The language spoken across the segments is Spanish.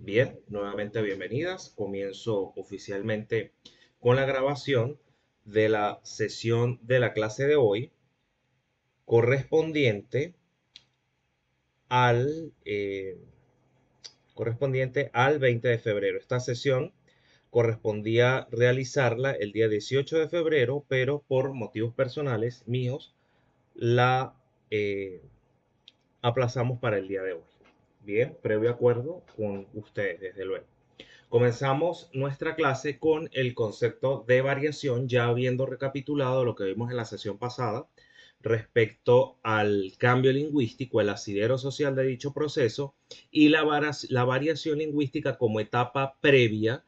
Bien, nuevamente bienvenidas. Comienzo oficialmente con la grabación de la sesión de la clase de hoy correspondiente al, eh, correspondiente al 20 de febrero. Esta sesión correspondía realizarla el día 18 de febrero, pero por motivos personales míos la eh, aplazamos para el día de hoy. Bien, previo acuerdo con ustedes, desde luego. Comenzamos nuestra clase con el concepto de variación, ya habiendo recapitulado lo que vimos en la sesión pasada respecto al cambio lingüístico, el asidero social de dicho proceso y la variación lingüística como etapa previa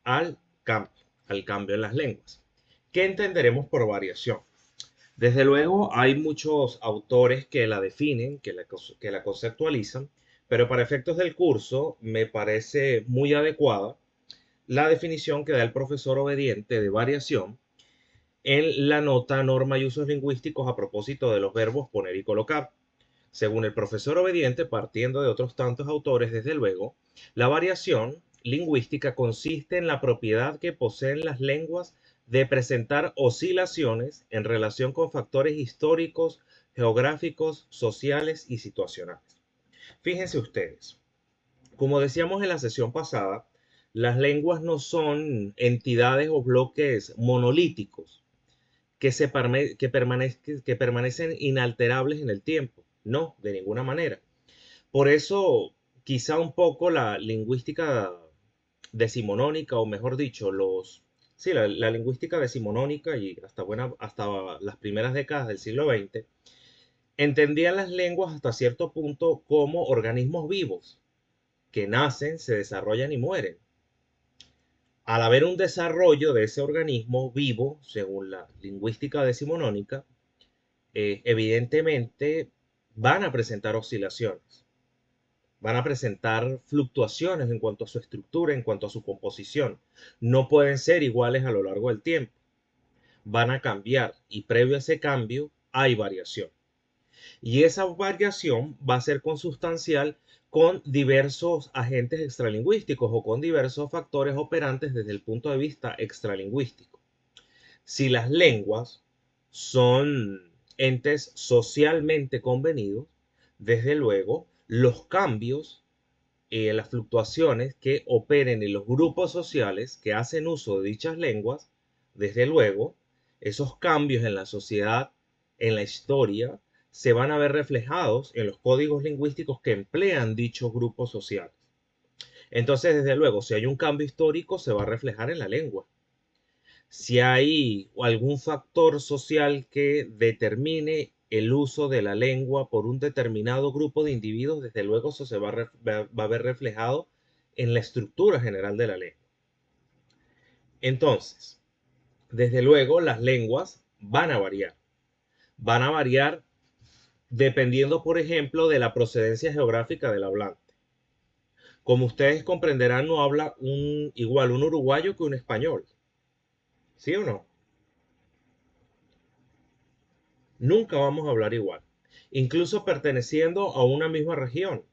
al cambio, al cambio en las lenguas. ¿Qué entenderemos por variación? Desde luego, hay muchos autores que la definen, que la conceptualizan, pero para efectos del curso me parece muy adecuada la definición que da el profesor Obediente de variación en la nota Norma y usos lingüísticos a propósito de los verbos poner y colocar. Según el profesor Obediente, partiendo de otros tantos autores, desde luego, la variación lingüística consiste en la propiedad que poseen las lenguas de presentar oscilaciones en relación con factores históricos, geográficos, sociales y situacionales. Fíjense ustedes, como decíamos en la sesión pasada, las lenguas no son entidades o bloques monolíticos que permanecen inalterables en el tiempo. No, de ninguna manera. Por eso, quizá un poco la lingüística decimonónica, o mejor dicho, sí, la lingüística decimonónica y hasta las primeras décadas del siglo XX, entendían las lenguas hasta cierto punto como organismos vivos, que nacen, se desarrollan y mueren. Al haber un desarrollo de ese organismo vivo, según la lingüística decimonónica, evidentemente van a presentar oscilaciones, van a presentar fluctuaciones en cuanto a su estructura, en cuanto a su composición. No pueden ser iguales a lo largo del tiempo, van a cambiar y previo a ese cambio hay variación. Y esa variación va a ser consustancial con diversos agentes extralingüísticos o con diversos factores operantes desde el punto de vista extralingüístico. Si las lenguas son entes socialmente convenidos, desde luego, los cambios, las fluctuaciones que operen en los grupos sociales que hacen uso de dichas lenguas, desde luego, esos cambios en la sociedad, en la historia, se van a ver reflejados en los códigos lingüísticos que emplean dichos grupos sociales. Entonces, desde luego, si hay un cambio histórico, se va a reflejar en la lengua. Si hay algún factor social que determine el uso de la lengua por un determinado grupo de individuos, desde luego eso va a ver reflejado en la estructura general de la lengua. Entonces, desde luego las lenguas van a variar. Van a variar dependiendo, por ejemplo, de la procedencia geográfica del hablante. Como ustedes comprenderán, no habla igual un uruguayo que un español. ¿Sí o no? Nunca vamos a hablar igual, incluso perteneciendo a una misma región.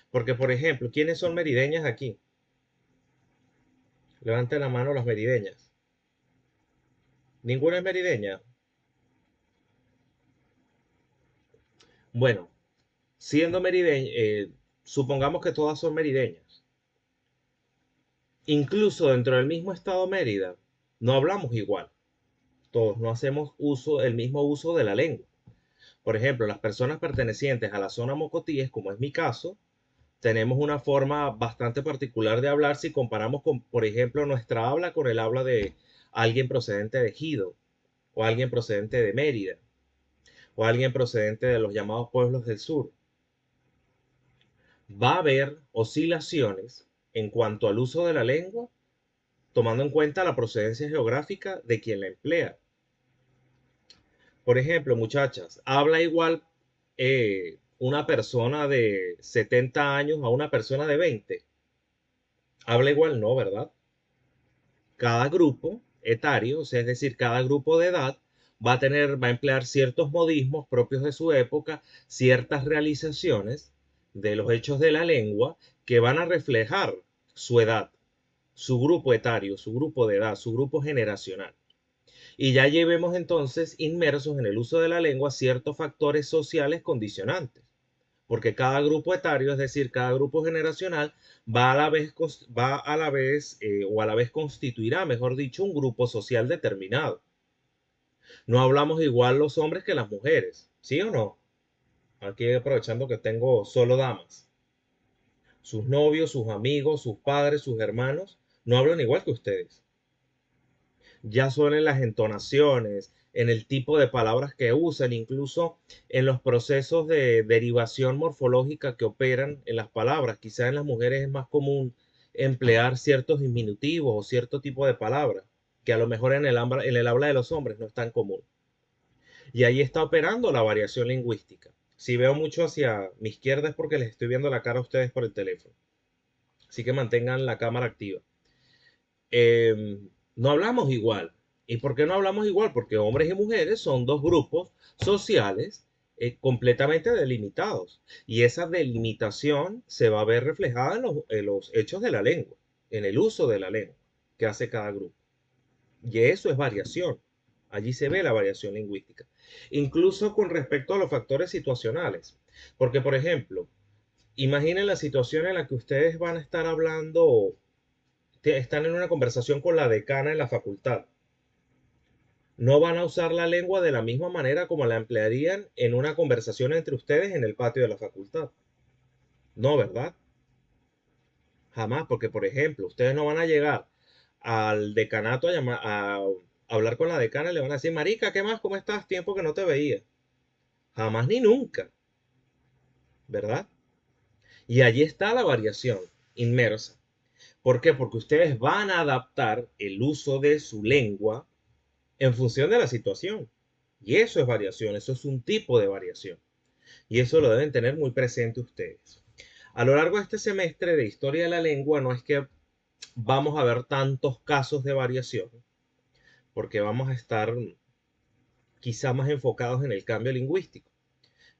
Porque, por ejemplo, ¿quiénes son merideñas aquí? Levanten la mano las merideñas. ¿Ninguna es merideña? Bueno, siendo merideña, supongamos que todas son merideñas. Incluso dentro del mismo estado Mérida, no hablamos igual. Todos no hacemos el mismo uso de la lengua. Por ejemplo, las personas pertenecientes a la zona Mocotíes, como es mi caso, tenemos una forma bastante particular de hablar si comparamos con, por ejemplo, nuestra habla con el habla de alguien procedente de Ejido, o alguien procedente de Mérida, o alguien procedente de los llamados pueblos del sur. Va a haber oscilaciones en cuanto al uso de la lengua, tomando en cuenta la procedencia geográfica de quien la emplea. Por ejemplo, muchachas, habla igual una persona de 70 años a una persona de 20. Habla igual, no, ¿verdad? Cada grupo etario, o sea, es decir, cada grupo de edad, va a emplear ciertos modismos propios de su época, ciertas realizaciones de los hechos de la lengua que van a reflejar su edad, su grupo etario, su grupo de edad, su grupo generacional. Y ya llevemos entonces inmersos en el uso de la lengua ciertos factores sociales condicionantes, porque cada grupo etario, es decir, cada grupo generacional, o a la vez constituirá, mejor dicho, un grupo social determinado. No hablamos igual los hombres que las mujeres, ¿sí o no? Aquí aprovechando que tengo solo damas. Sus novios, sus amigos, sus padres, sus hermanos, no hablan igual que ustedes. Ya son en las entonaciones, en el tipo de palabras que usan, incluso en los procesos de derivación morfológica que operan en las palabras. Quizá en las mujeres es más común emplear ciertos diminutivos o cierto tipo de palabras, que a lo mejor en el habla de los hombres no es tan común. Y ahí está operando la variación lingüística. Si veo mucho hacia mi izquierda es porque les estoy viendo la cara a ustedes por el teléfono. Así que mantengan la cámara activa. No hablamos igual. ¿Y por qué no hablamos igual? Porque hombres y mujeres son dos grupos sociales completamente delimitados. Y esa delimitación se va a ver reflejada en los hechos de la lengua, en el uso de la lengua que hace cada grupo. Y eso es variación. Allí se ve la variación lingüística. Incluso con respecto a los factores situacionales. Porque, por ejemplo, imaginen la situación en la que ustedes van a estar hablando, están en una conversación con la decana en la facultad. No van a usar la lengua de la misma manera como la emplearían en una conversación entre ustedes en el patio de la facultad. No, ¿verdad? Jamás, porque por ejemplo, ustedes no van a llegar al decanato a hablar con la decana y le van a decir, Marica, ¿qué más? ¿Cómo estás? Tiempo que no te veía. Jamás ni nunca, ¿verdad? Y allí está la variación inmersa. ¿Por qué? Porque ustedes van a adaptar el uso de su lengua en función de la situación. Y eso es variación, eso es un tipo de variación. Y eso lo deben tener muy presente ustedes. A lo largo de este semestre de Historia de la Lengua no es que vamos a ver tantos casos de variación, porque vamos a estar quizá más enfocados en el cambio lingüístico.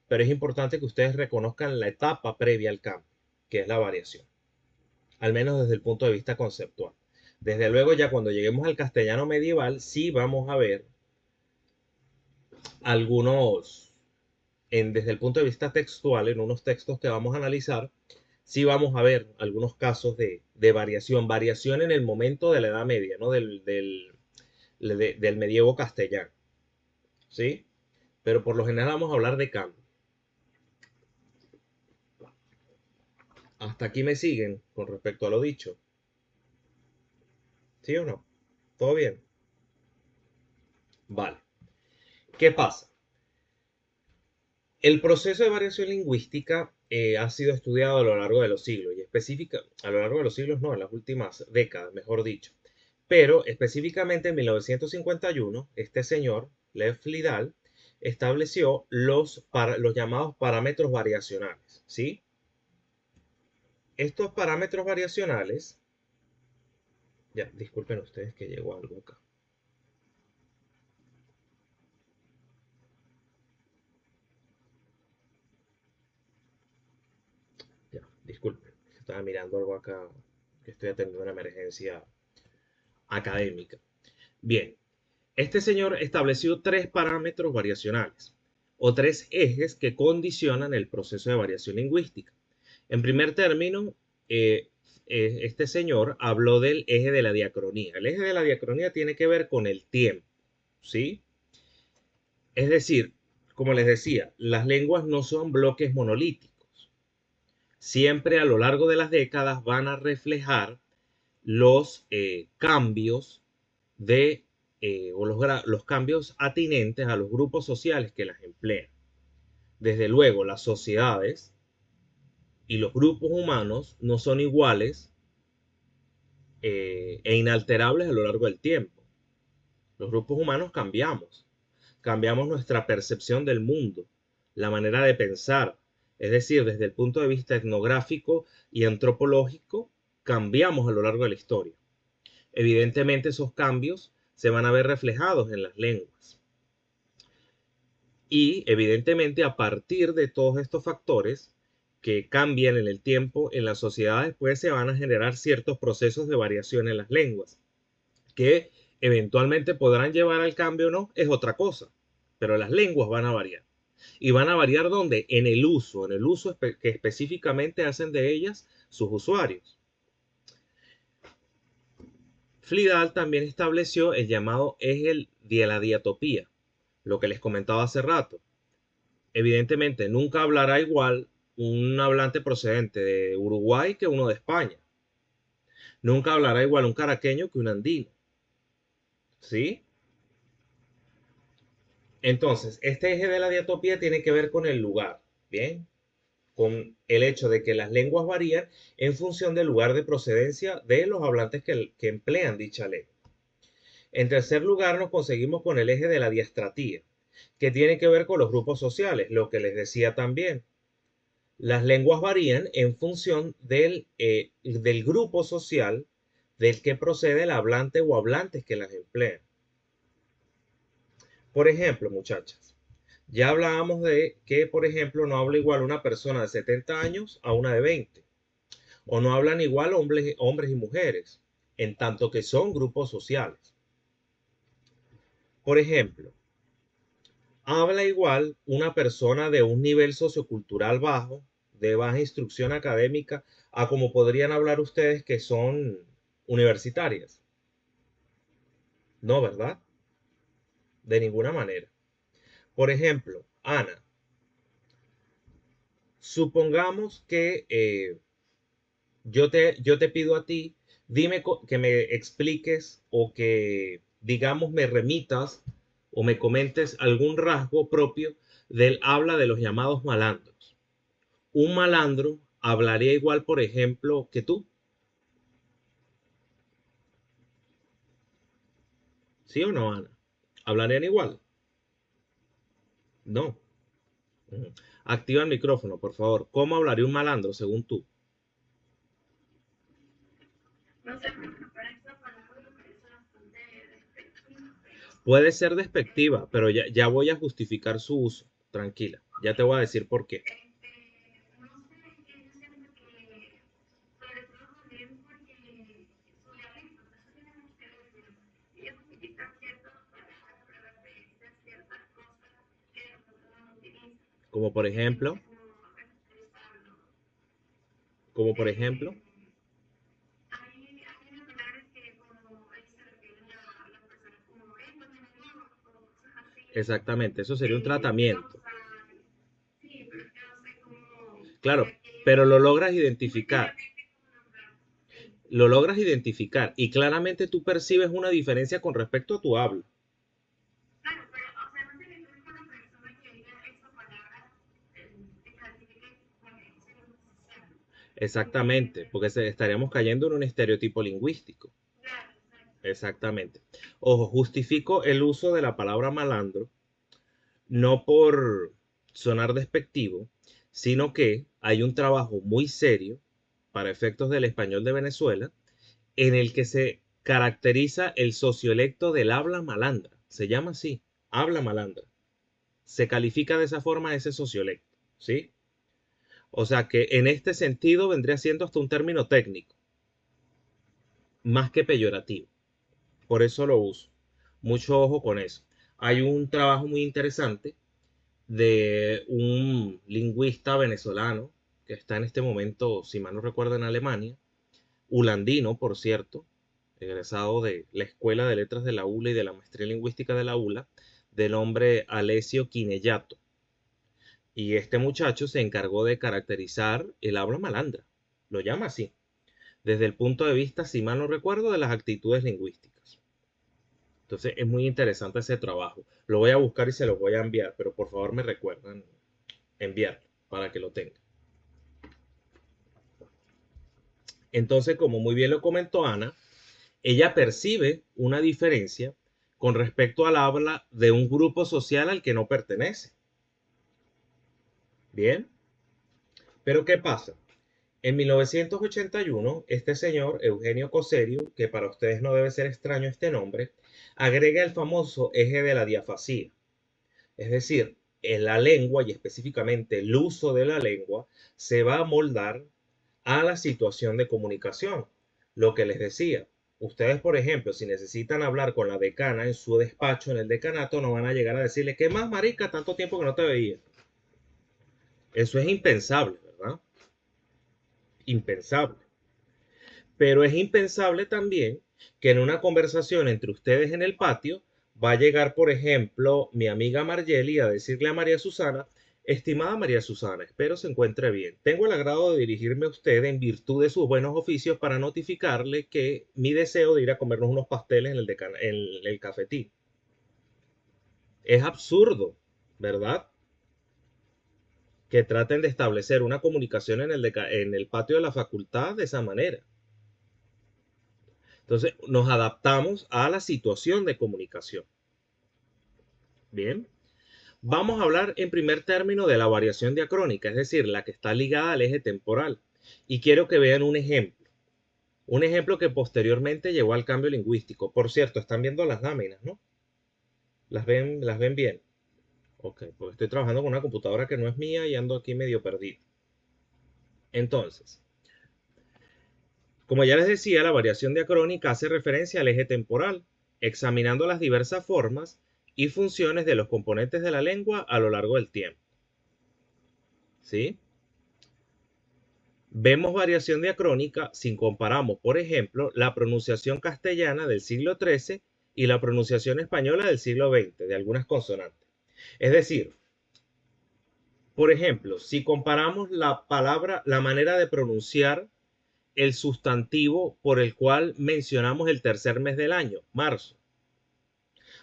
Pero es importante que ustedes reconozcan la etapa previa al cambio, que es la variación, al menos desde el punto de vista conceptual. Desde luego, ya cuando lleguemos al castellano medieval, sí vamos a ver algunos, desde el punto de vista textual, en unos textos que vamos a analizar, sí vamos a ver algunos casos de variación en el momento de la Edad Media, ¿no? Del medievo castellano, ¿sí? Pero por lo general vamos a hablar de cambio. Hasta aquí me siguen con respecto a lo dicho. ¿Sí o no? ¿Todo bien? Vale. ¿Qué pasa? El proceso de variación lingüística ha sido estudiado a lo largo de los siglos, y específica, a lo largo de los siglos no, en las últimas décadas, mejor dicho. Pero específicamente en 1951, este señor, Lev Lidal, estableció los llamados parámetros variacionales, ¿sí? Estos parámetros variacionales, ya, disculpen ustedes que llegó algo acá. Ya, disculpen, estaba mirando algo acá, que estoy atendiendo una emergencia académica. Bien, este señor estableció tres parámetros variacionales o tres ejes que condicionan el proceso de variación lingüística. En primer término, eh, este señor habló del eje de la diacronía. El eje de la diacronía tiene que ver con el tiempo, ¿sí? Es decir, como les decía, las lenguas no son bloques monolíticos. Siempre a lo largo de las décadas van a reflejar los cambios los cambios atinentes a los grupos sociales que las emplean. Desde luego, las sociedades y los grupos humanos no son iguales e inalterables a lo largo del tiempo. Los grupos humanos cambiamos nuestra percepción del mundo, la manera de pensar, es decir, desde el punto de vista etnográfico y antropológico, cambiamos a lo largo de la historia. Evidentemente esos cambios se van a ver reflejados en las lenguas. Y evidentemente a partir de todos estos factores que cambian en el tiempo en las sociedades, pues se van a generar ciertos procesos de variación en las lenguas, que eventualmente podrán llevar al cambio o no, es otra cosa, pero las lenguas van a variar. ¿Y van a variar dónde? En el uso que específicamente hacen de ellas sus usuarios. Fliedal también estableció el llamado eje de la diatopía, lo que les comentaba hace rato. Evidentemente, nunca hablará igual un hablante procedente de Uruguay que uno de España. Nunca hablará igual un caraqueño que un andino. ¿Sí? Entonces, este eje de la diatopía tiene que ver con el lugar. ¿Bien? Con el hecho de que las lenguas varían en función del lugar de procedencia de los hablantes que emplean dicha lengua. En tercer lugar, nos conseguimos con el eje de la diastratía, que tiene que ver con los grupos sociales, lo que les decía también. Las lenguas varían en función del grupo social del que procede el hablante o hablantes que las emplean. Por ejemplo, muchachas, ya hablábamos de que, por ejemplo, no habla igual una persona de 70 años a una de 20. O no hablan igual hombres y mujeres, en tanto que son grupos sociales. Por ejemplo, habla igual una persona de un nivel sociocultural bajo, de baja instrucción académica, a como podrían hablar ustedes que son universitarias. No, ¿verdad? De ninguna manera. Por ejemplo, Ana, supongamos que yo te pido a ti, dime que me expliques o que, digamos, me remitas o me comentes algún rasgo propio del habla de los llamados malandros. Un malandro hablaría igual, por ejemplo, que tú. ¿Sí o no, Ana? ¿Hablarían igual? No. Ujú. Activa el micrófono, por favor. ¿Cómo hablaría un malandro según tú? Puede ser despectiva, pero ya voy a justificar su uso. Tranquila, ya te voy a decir por qué. Como por ejemplo, como por ejemplo, exactamente, eso sería un tratamiento. Claro, pero lo logras identificar y claramente tú percibes una diferencia con respecto a tu habla. Exactamente, porque estaríamos cayendo en un estereotipo lingüístico. Exactamente. Ojo, justifico el uso de la palabra malandro no por sonar despectivo, sino que hay un trabajo muy serio para efectos del español de Venezuela en el que se caracteriza el sociolecto del habla malandra. Se llama así, habla malandra. Se califica de esa forma ese sociolecto, ¿sí? O sea que en este sentido vendría siendo hasta un término técnico, más que peyorativo. Por eso lo uso. Mucho ojo con eso. Hay un trabajo muy interesante de un lingüista venezolano que está en este momento, si mal no recuerdo, en Alemania, ulandino, por cierto, egresado de la Escuela de Letras de la ULA y de la Maestría Lingüística de la ULA, del nombre Alessio Quinellato. Y este muchacho se encargó de caracterizar el habla malandra, lo llama así, desde el punto de vista, si mal no recuerdo, de las actitudes lingüísticas. Entonces es muy interesante ese trabajo. Lo voy a buscar y se lo voy a enviar, pero por favor me recuerdan enviarlo para que lo tengan. Entonces, como muy bien lo comentó Ana, ella percibe una diferencia con respecto al habla de un grupo social al que no pertenece. Bien, pero ¿qué pasa? En 1981, este señor, Eugenio Coserio, que para ustedes no debe ser extraño este nombre, agrega el famoso eje de la diafasía. Es decir, en la lengua y específicamente el uso de la lengua se va a moldar a la situación de comunicación. Lo que les decía, ustedes, por ejemplo, si necesitan hablar con la decana en su despacho, en el decanato, no van a llegar a decirle, ¿qué más, marica? Tanto tiempo que no te veía. Eso es impensable, ¿verdad? Impensable. Pero es impensable también que en una conversación entre ustedes en el patio va a llegar, por ejemplo, mi amiga Margeli a decirle a María Susana, estimada María Susana, espero se encuentre bien. Tengo el agrado de dirigirme a usted en virtud de sus buenos oficios para notificarle que mi deseo de ir a comernos unos pasteles en el cafetín. Es absurdo, ¿verdad? Que traten de establecer una comunicación en el patio de la facultad de esa manera. Entonces, nos adaptamos a la situación de comunicación. Bien, vamos a hablar en primer término de la variación diacrónica, es decir, la que está ligada al eje temporal. Y quiero que vean un ejemplo que posteriormente llevó al cambio lingüístico. Por cierto, están viendo las láminas, ¿no? Las ven bien? Ok, porque estoy trabajando con una computadora que no es mía y ando aquí medio perdido. Entonces, como ya les decía, la variación diacrónica hace referencia al eje temporal, examinando las diversas formas y funciones de los componentes de la lengua a lo largo del tiempo. ¿Sí? Vemos variación diacrónica si comparamos, por ejemplo, la pronunciación castellana del siglo XIII y la pronunciación española del siglo XX de algunas consonantes. Es decir, por ejemplo, si comparamos la manera de pronunciar el sustantivo por el cual mencionamos el tercer mes del año, marzo.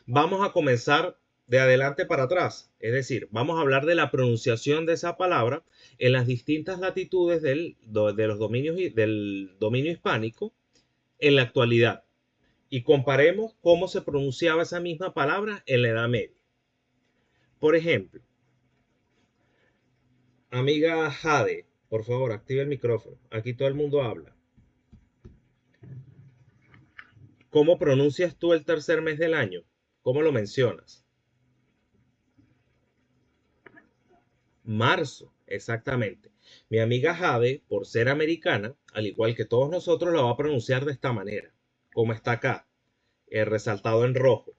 Vamos a comenzar de adelante para atrás, es decir, vamos a hablar de la pronunciación de esa palabra en las distintas latitudes del dominio hispánico en la actualidad y comparemos cómo se pronunciaba esa misma palabra en la Edad Media. Por ejemplo, amiga Jade, por favor, active el micrófono. Aquí todo el mundo habla. ¿Cómo pronuncias tú el tercer mes del año? ¿Cómo lo mencionas? Marzo, exactamente. Mi amiga Jade, por ser americana, al igual que todos nosotros, la va a pronunciar de esta manera, como está acá, resaltado en rojo.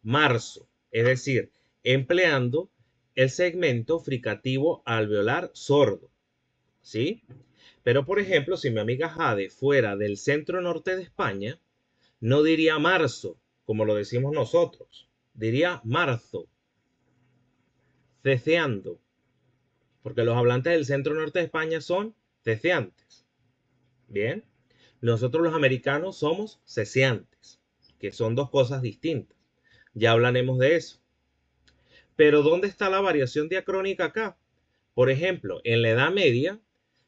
Marzo, es decir, empleando el segmento fricativo alveolar sordo, ¿sí? Pero, por ejemplo, si mi amiga Jade fuera del centro norte de España, no diría marzo, como lo decimos nosotros, diría marzo, ceceando, porque los hablantes del centro norte de España son ceceantes. Bien, nosotros los americanos somos ceceantes, que son dos cosas distintas. Ya hablaremos de eso. Pero ¿dónde está la variación diacrónica acá? Por ejemplo, en la Edad Media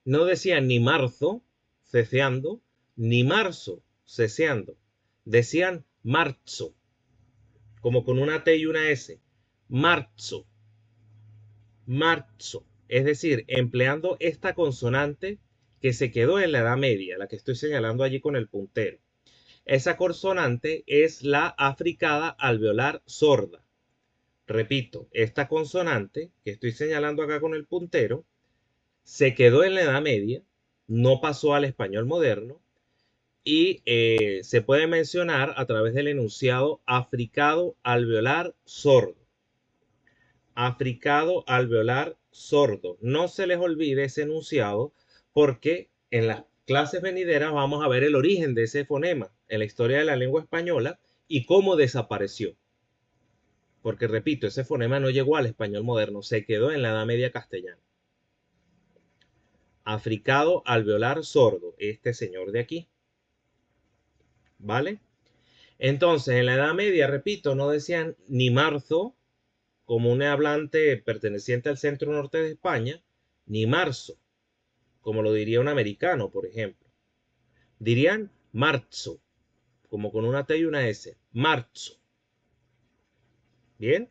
no decían ni marzo, ceceando, ni marzo, ceceando. Decían marzo, como con una T y una S. Marzo, marzo. Es decir, empleando esta consonante que se quedó en la Edad Media, la que estoy señalando allí con el puntero. Esa consonante es la africada alveolar sorda. Repito, esta consonante que estoy señalando acá con el puntero se quedó en la Edad Media, no pasó al español moderno y se puede mencionar a través del enunciado africado alveolar sordo. Africado alveolar sordo. No se les olvide ese enunciado porque en las clases venideras vamos a ver el origen de ese fonema en la historia de la lengua española y cómo desapareció. Porque repito, ese fonema no llegó al español moderno, se quedó en la Edad Media castellana. Africado alveolar sordo, este señor de aquí. ¿Vale? Entonces, en la Edad Media, repito, no decían ni marzo, como un hablante perteneciente al centro norte de España, ni marzo, como lo diría un americano, por ejemplo. Dirían marzo, como con una T y una S. Marzo. ¿Bien?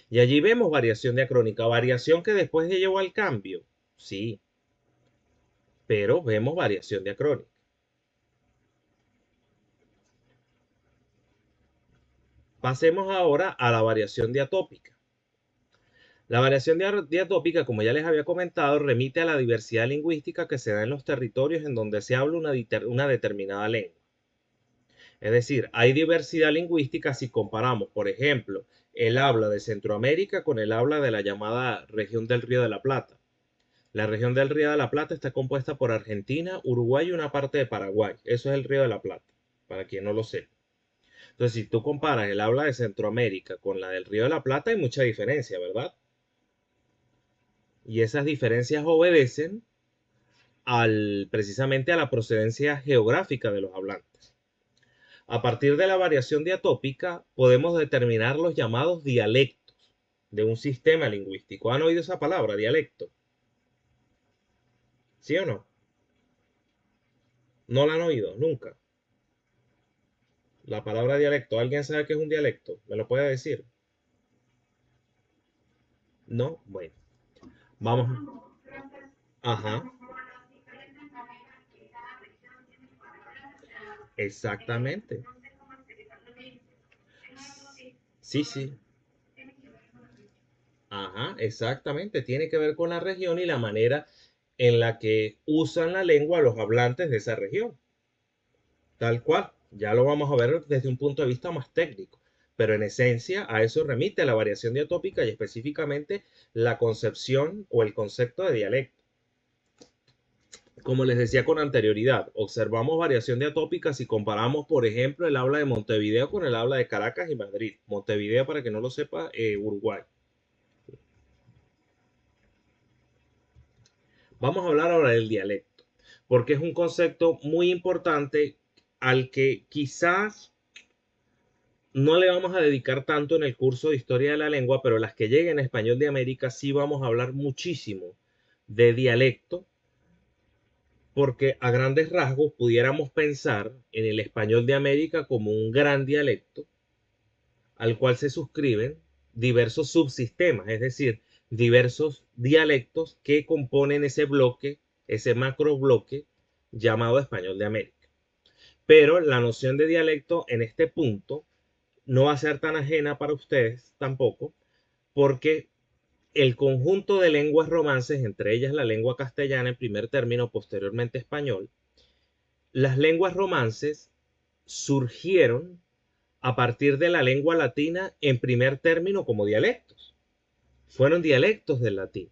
Y allí vemos variación diacrónica, variación que después llevó al cambio. Sí, pero vemos variación diacrónica. Pasemos ahora a la variación diatópica. La variación diatópica, como ya les había comentado, remite a la diversidad lingüística que se da en los territorios en donde se habla una determinada lengua. Es decir, hay diversidad lingüística si comparamos, por ejemplo, el habla de Centroamérica con el habla de la llamada región del Río de la Plata. La región del Río de la Plata está compuesta por Argentina, Uruguay y una parte de Paraguay. Eso es el Río de la Plata, para quien no lo sepa. Entonces, si tú comparas el habla de Centroamérica con la del Río de la Plata, hay mucha diferencia, ¿verdad? Y esas diferencias obedecen precisamente a la procedencia geográfica de los hablantes. A partir de la variación diatópica, podemos determinar los llamados dialectos de un sistema lingüístico. ¿Han oído esa palabra, dialecto? ¿Sí o no? ¿No la han oído? Nunca. La palabra dialecto. ¿Alguien sabe qué es un dialecto? ¿Me lo puede decir? ¿No? Bueno, vamos. Ajá, exactamente. Sí, sí. Ajá, exactamente. Tiene que ver con la región y la manera en la que usan la lengua los hablantes de esa región. Tal cual. Ya lo vamos a ver desde un punto de vista más técnico. Pero en esencia a eso remite la variación diatópica y específicamente la concepción o el concepto de dialecto. Como les decía con anterioridad, observamos variación diatópica si comparamos, por ejemplo, el habla de Montevideo con el habla de Caracas y Madrid. Montevideo, para que no lo sepa, Uruguay. Vamos a hablar ahora del dialecto, porque es un concepto muy importante al que quizás no le vamos a dedicar tanto en el curso de historia de la lengua, pero las que lleguen a español de América sí vamos a hablar muchísimo de dialecto, porque a grandes rasgos pudiéramos pensar en el español de América como un gran dialecto al cual se suscriben diversos subsistemas, es decir, diversos dialectos que componen ese bloque, ese macro bloque llamado español de América. Pero la noción de dialecto en este punto no va a ser tan ajena para ustedes tampoco, porque el conjunto de lenguas romances, entre ellas la lengua castellana en primer término, posteriormente español, las lenguas romances surgieron a partir de la lengua latina en primer término como dialectos. Fueron dialectos del latín,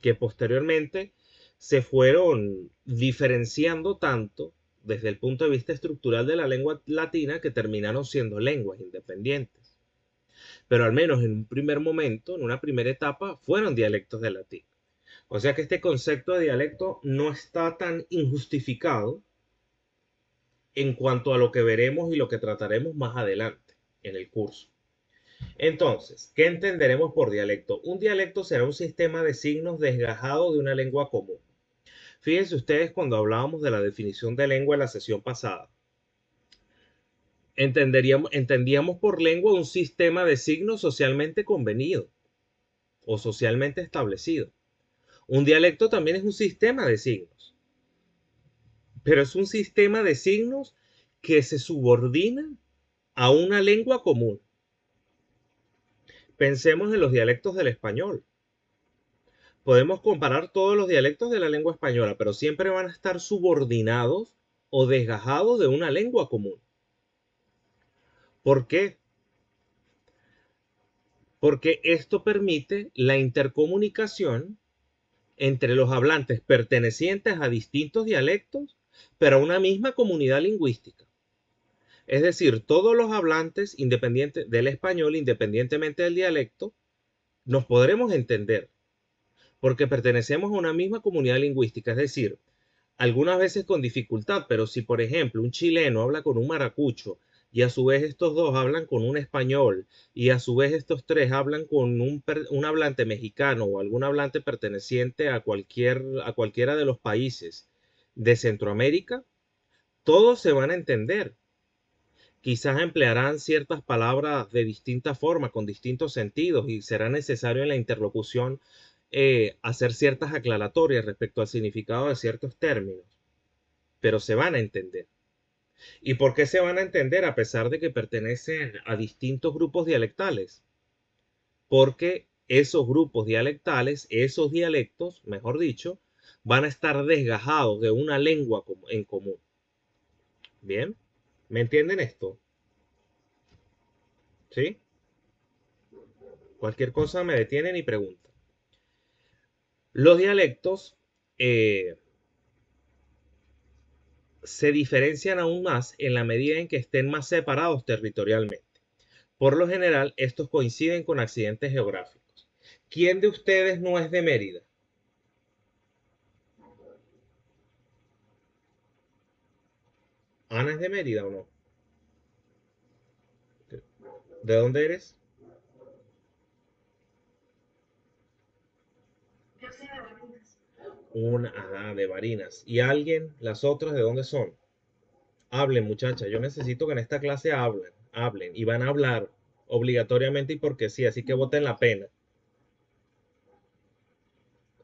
que posteriormente se fueron diferenciando tanto desde el punto de vista estructural de la lengua latina que terminaron siendo lenguas independientes. Pero al menos en un primer momento, en una primera etapa, fueron dialectos del latín. O sea que este concepto de dialecto no está tan injustificado en cuanto a lo que veremos y lo que trataremos más adelante en el curso. Entonces, ¿qué entenderemos por dialecto? Un dialecto será un sistema de signos desgajado de una lengua común. Fíjense ustedes cuando hablábamos de la definición de lengua en la sesión pasada. Entendíamos por lengua un sistema de signos socialmente convenido o socialmente establecido. Un dialecto también es un sistema de signos, pero es un sistema de signos que se subordina a una lengua común. Pensemos en los dialectos del español. Podemos comparar todos los dialectos de la lengua española, pero siempre van a estar subordinados o desgajados de una lengua común. ¿Por qué? Porque esto permite la intercomunicación entre los hablantes pertenecientes a distintos dialectos, pero a una misma comunidad lingüística. Es decir, todos los hablantes independientes del español, independientemente del dialecto, nos podremos entender, porque pertenecemos a una misma comunidad lingüística. Es decir, algunas veces con dificultad, pero si por ejemplo un chileno habla con un maracucho y a su vez estos dos hablan con un español y a su vez estos tres hablan con un hablante mexicano o algún hablante perteneciente a cualquiera de los países de Centroamérica, todos se van a entender. Quizás emplearán ciertas palabras de distinta forma, con distintos sentidos, y será necesario en la interlocución hacer ciertas aclaratorias respecto al significado de ciertos términos, pero se van a entender. ¿Y por qué se van a entender a pesar de que pertenecen a distintos grupos dialectales? Porque esos grupos dialectales, esos dialectos, mejor dicho, van a estar desgajados de una lengua en común. ¿Bien? ¿Me entienden esto? ¿Sí? Cualquier cosa me detienen y preguntan. Los dialectos se diferencian aún más en la medida en que estén más separados territorialmente. Por lo general, estos coinciden con accidentes geográficos. ¿Quién de ustedes no es de Mérida? ¿Ana es de Mérida o no? ¿De dónde eres? De Barinas. ¿Y alguien? ¿Las otras de dónde son? Hablen, muchachas. Yo necesito que en esta clase hablen. Y van a hablar obligatoriamente y porque sí, así que voten la pena.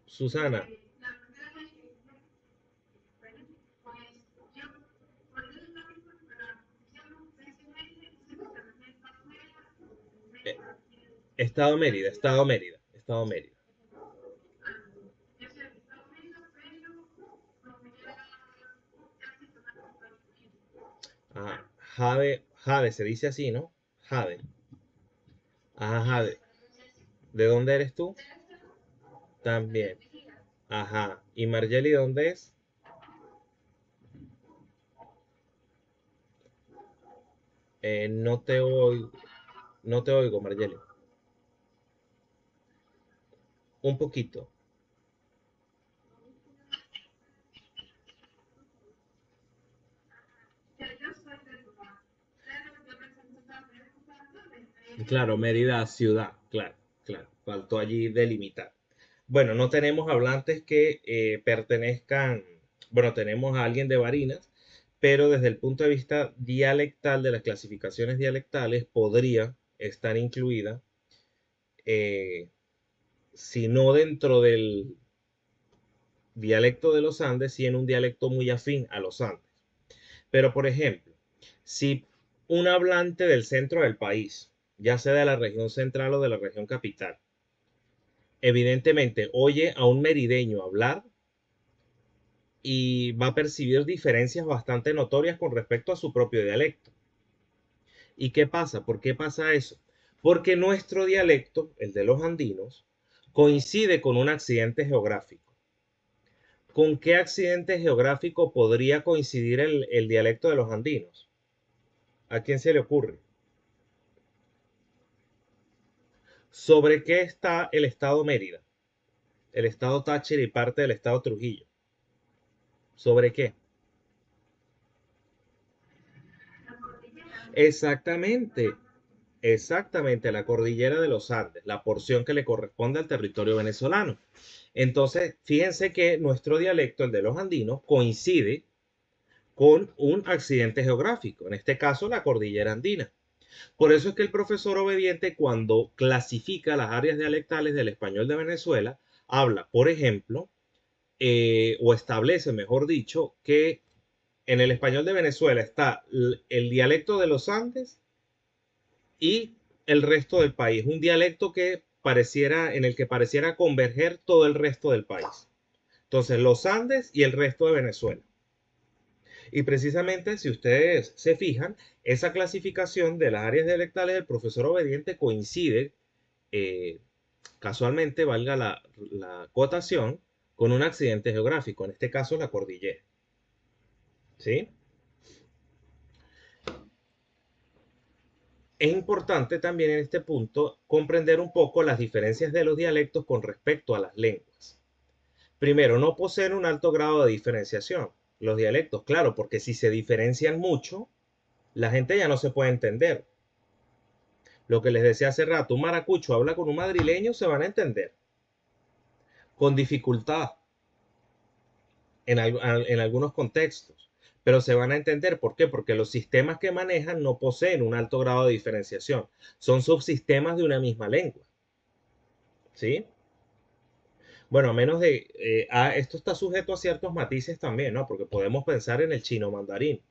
Susana, eh, Estado Mérida, Estado Mérida, Estado Mérida. Ajá. Jade, se dice así, ¿no? Jade. Ajá, Jade. ¿De dónde eres tú? También. Ajá. ¿Y Margeli dónde es? No te oigo, Margeli. Un poquito. Claro, Mérida ciudad, claro, claro. Faltó allí delimitar. Bueno, no tenemos hablantes que pertenezcan, bueno, tenemos a alguien de Barinas, pero desde el punto de vista dialectal de las clasificaciones dialectales podría estar incluida, eh, si no dentro del dialecto de los Andes, sí en un dialecto muy afín a los Andes. Pero, por ejemplo, si un hablante del centro del país, ya sea de la región central o de la región capital, evidentemente oye a un merideño hablar y va a percibir diferencias bastante notorias con respecto a su propio dialecto. ¿Y qué pasa? ¿Por qué pasa eso? Porque nuestro dialecto, el de los andinos, coincide con un accidente geográfico. ¿Con qué accidente geográfico podría coincidir el dialecto de los andinos? ¿A quién se le ocurre? ¿Sobre qué está el estado Mérida, el estado Táchira y parte del estado Trujillo? ¿Sobre qué? Exactamente, exactamente, la cordillera de los Andes, la porción que le corresponde al territorio venezolano. Entonces, fíjense que nuestro dialecto, el de los andinos, coincide con un accidente geográfico, en este caso la cordillera andina. Por eso es que el profesor obediente, cuando clasifica las áreas dialectales del español de Venezuela, habla, por ejemplo, o establece, mejor dicho, que en el español de Venezuela está el dialecto de los Andes y el resto del país, un dialecto que pareciera, en el que pareciera converger todo el resto del país. Entonces, los Andes y el resto de Venezuela. Y precisamente, si ustedes se fijan, esa clasificación de las áreas dialectales del profesor obediente coincide, eh, casualmente, valga la cotación, con un accidente geográfico, en este caso la cordillera. ¿Sí? Es importante también en este punto comprender un poco las diferencias de los dialectos con respecto a las lenguas. Primero, no poseen un alto grado de diferenciación. Los dialectos, claro, porque si se diferencian mucho, la gente ya no se puede entender. Lo que les decía hace rato, un maracucho habla con un madrileño, se van a entender. Con dificultad en algunos contextos, pero se van a entender. ¿Por qué? Porque los sistemas que manejan no poseen un alto grado de diferenciación. Son subsistemas de una misma lengua. ¿Sí? Bueno, a menos de... esto está sujeto a ciertos matices también, ¿no? Porque podemos pensar en el chino mandarín,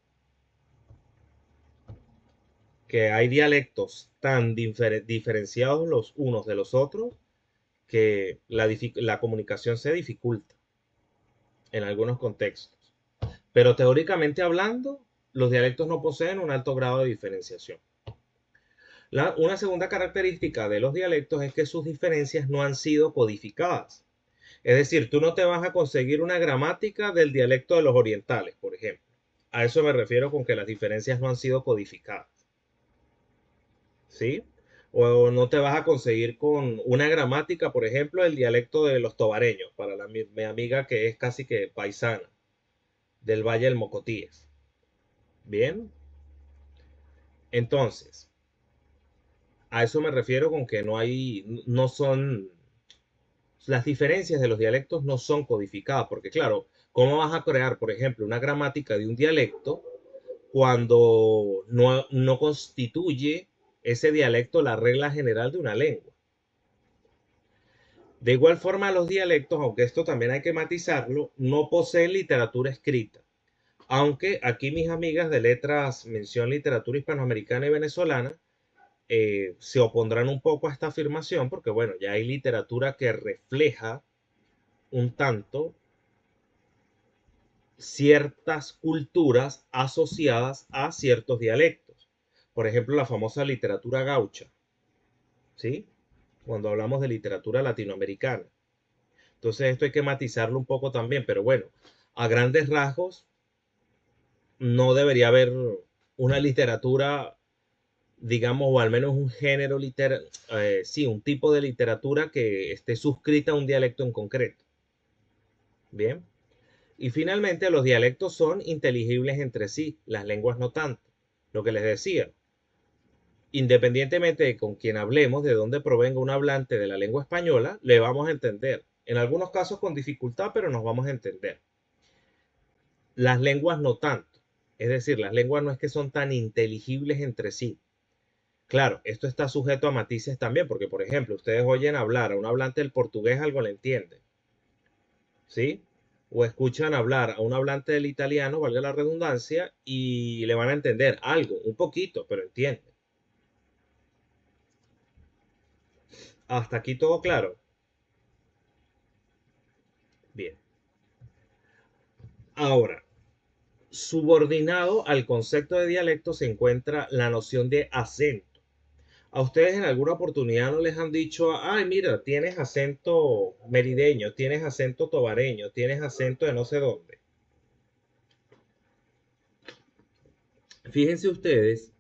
que hay dialectos tan diferenciados los unos de los otros que la comunicación se dificulta en algunos contextos. Pero teóricamente hablando, los dialectos no poseen un alto grado de diferenciación. Una segunda característica de los dialectos es que sus diferencias no han sido codificadas. Es decir, tú no te vas a conseguir una gramática del dialecto de los orientales, por ejemplo. A eso me refiero con que las diferencias no han sido codificadas. ¿Sí? O no te vas a conseguir con una gramática, por ejemplo, del dialecto de los tobareños, para mi amiga que es casi que paisana, del Valle del Mocotíes. Bien, entonces, a eso me refiero con que no son, las diferencias de los dialectos no son codificadas, porque claro, ¿cómo vas a crear, por ejemplo, una gramática de un dialecto cuando no constituye ese dialecto la regla general de una lengua? De igual forma, los dialectos, aunque esto también hay que matizarlo, no poseen literatura escrita. Aunque aquí mis amigas de letras, mención literatura hispanoamericana y venezolana, se opondrán un poco a esta afirmación porque, bueno, ya hay literatura que refleja un tanto ciertas culturas asociadas a ciertos dialectos. Por ejemplo, la famosa literatura gaucha, ¿sí? Cuando hablamos de literatura latinoamericana. Entonces esto hay que matizarlo un poco también, pero bueno, a grandes rasgos no debería haber una literatura, digamos, o al menos un género literario, sí, un tipo de literatura que esté suscrita a un dialecto en concreto. Bien. Y finalmente los dialectos son inteligibles entre sí, las lenguas no tanto. Lo que les decía, independientemente de con quién hablemos, de dónde provenga un hablante de la lengua española, le vamos a entender. En algunos casos con dificultad, pero nos vamos a entender. Las lenguas no tanto. Es decir, las lenguas no es que son tan inteligibles entre sí. Claro, esto está sujeto a matices también, porque por ejemplo, ustedes oyen hablar a un hablante del portugués, algo le entienden, ¿sí? O escuchan hablar a un hablante del italiano, valga la redundancia, y le van a entender algo, un poquito, pero entienden. Hasta aquí todo claro. Bien. Ahora, subordinado al concepto de dialecto se encuentra la noción de acento. ¿A ustedes en alguna oportunidad no les han dicho, ay, mira, tienes acento merideño, tienes acento tobareño, tienes acento de no sé dónde? Fíjense ustedes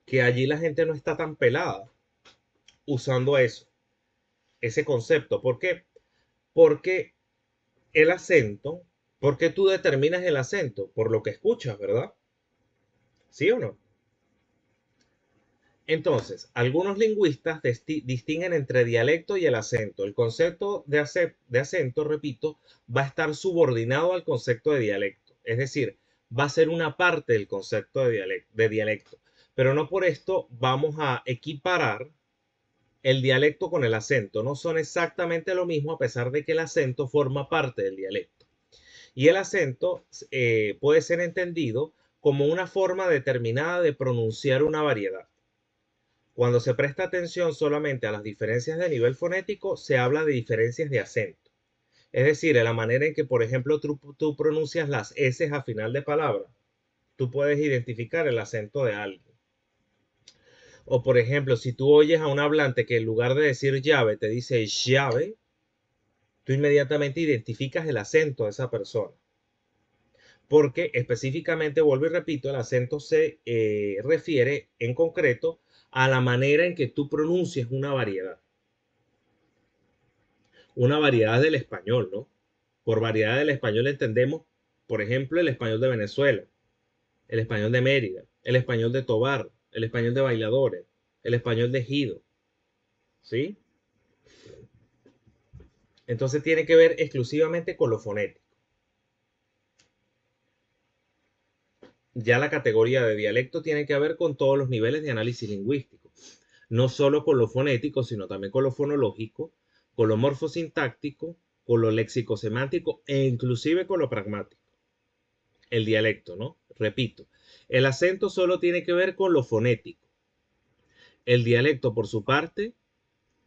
que allí la gente no está tan pelada usando eso, ese concepto. ¿Por qué? Porque el acento, ¿por qué tú determinas el acento? Por lo que escuchas, ¿verdad? ¿Sí o no? Entonces, algunos lingüistas distinguen entre dialecto y el acento. El concepto de acento, repito, va a estar subordinado al concepto de dialecto. Es decir, va a ser una parte del concepto de dialecto. Pero no por esto vamos a equiparar el dialecto con el acento. No son exactamente lo mismo a pesar de que el acento forma parte del dialecto. Y el acento puede ser entendido como una forma determinada de pronunciar una variedad. Cuando se presta atención solamente a las diferencias de nivel fonético, se habla de diferencias de acento. Es decir, en la manera en que, por ejemplo, tú pronuncias las S a final de palabra, tú puedes identificar el acento de alguien. O, por ejemplo, si tú oyes a un hablante que en lugar de decir llave te dice llave, tú inmediatamente identificas el acento de esa persona. Porque específicamente, vuelvo y repito, el acento se refiere en concreto a la manera en que tú pronuncias una variedad. Una variedad del español, ¿no? Por variedad del español entendemos, por ejemplo, el español de Venezuela, el español de Mérida, el español de Tobar, el español de Bailadores, el español de Ejido, ¿sí? Entonces tiene que ver exclusivamente con lo fonético. Ya la categoría de dialecto tiene que ver con todos los niveles de análisis lingüístico, no solo con lo fonético, sino también con lo fonológico, con lo morfosintáctico, con lo léxico-semántico e inclusive con lo pragmático. El dialecto, ¿no? Repito, el acento solo tiene que ver con lo fonético. El dialecto, por su parte,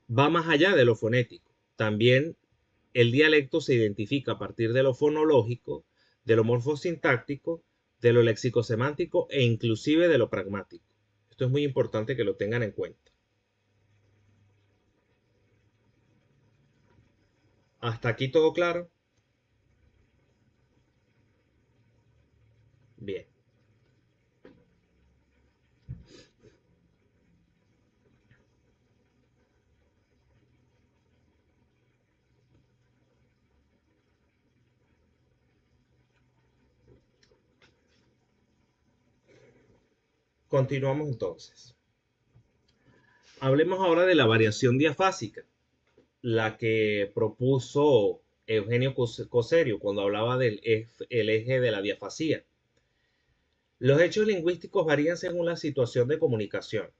va más allá de lo fonético. También el dialecto se identifica a partir de lo fonológico, de lo morfosintáctico, de lo léxico-semántico e inclusive de lo pragmático. Esto es muy importante que lo tengan en cuenta. ¿Hasta aquí todo claro? Bien. Continuamos entonces. Hablemos ahora de la variación diafásica, la que propuso Eugenio Coserio cuando hablaba del el eje de la diafasía. Los hechos lingüísticos varían según la situación de comunicación,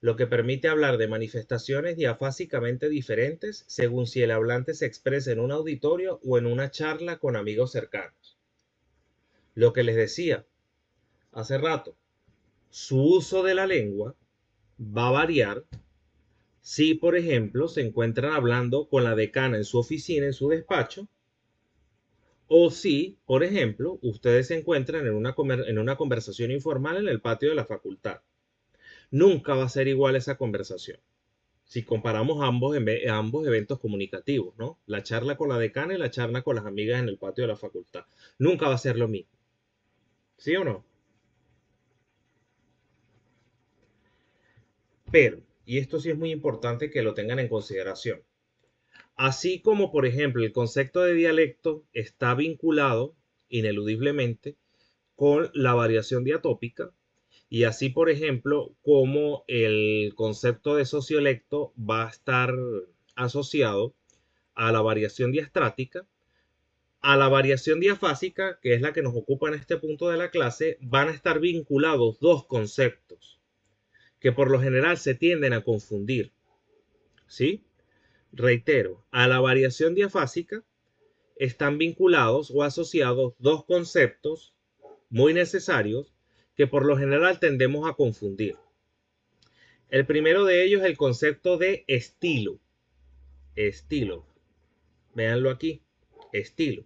lo que permite hablar de manifestaciones diafásicamente diferentes según si el hablante se expresa en un auditorio o en una charla con amigos cercanos. Lo que les decía hace rato, su uso de la lengua va a variar si, por ejemplo, se encuentran hablando con la decana en su oficina, en su despacho, o si, por ejemplo, ustedes se encuentran en una conversación informal en el patio de la facultad. Nunca va a ser igual esa conversación. Si comparamos ambos eventos comunicativos, ¿no? La charla con la decana y la charla con las amigas en el patio de la facultad. Nunca va a ser lo mismo. ¿Sí o no? Pero, y esto sí es muy importante que lo tengan en consideración, así como, por ejemplo, el concepto de dialecto está vinculado ineludiblemente con la variación diatópica, y así, por ejemplo, como el concepto de sociolecto va a estar asociado a la variación diastrática, a la variación diafásica, que es la que nos ocupa en este punto de la clase, van a estar vinculados dos conceptos que por lo general se tienden a confundir. ¿Sí? Reitero, a la variación diafásica están vinculados o asociados dos conceptos muy necesarios que por lo general tendemos a confundir. El primero de ellos es el concepto de estilo. Estilo. Véanlo aquí. Estilo.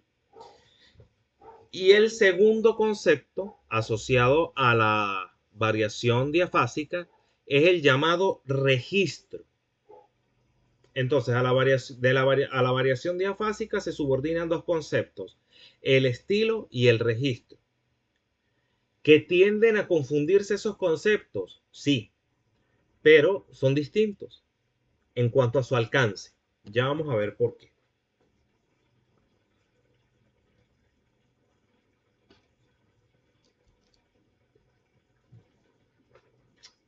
Y el segundo concepto asociado a la variación diafásica es el llamado registro. Entonces, a la variación diafásica se subordinan dos conceptos, el estilo y el registro. ¿Que tienden a confundirse esos conceptos? Sí, pero son distintos en cuanto a su alcance. Ya vamos a ver por qué.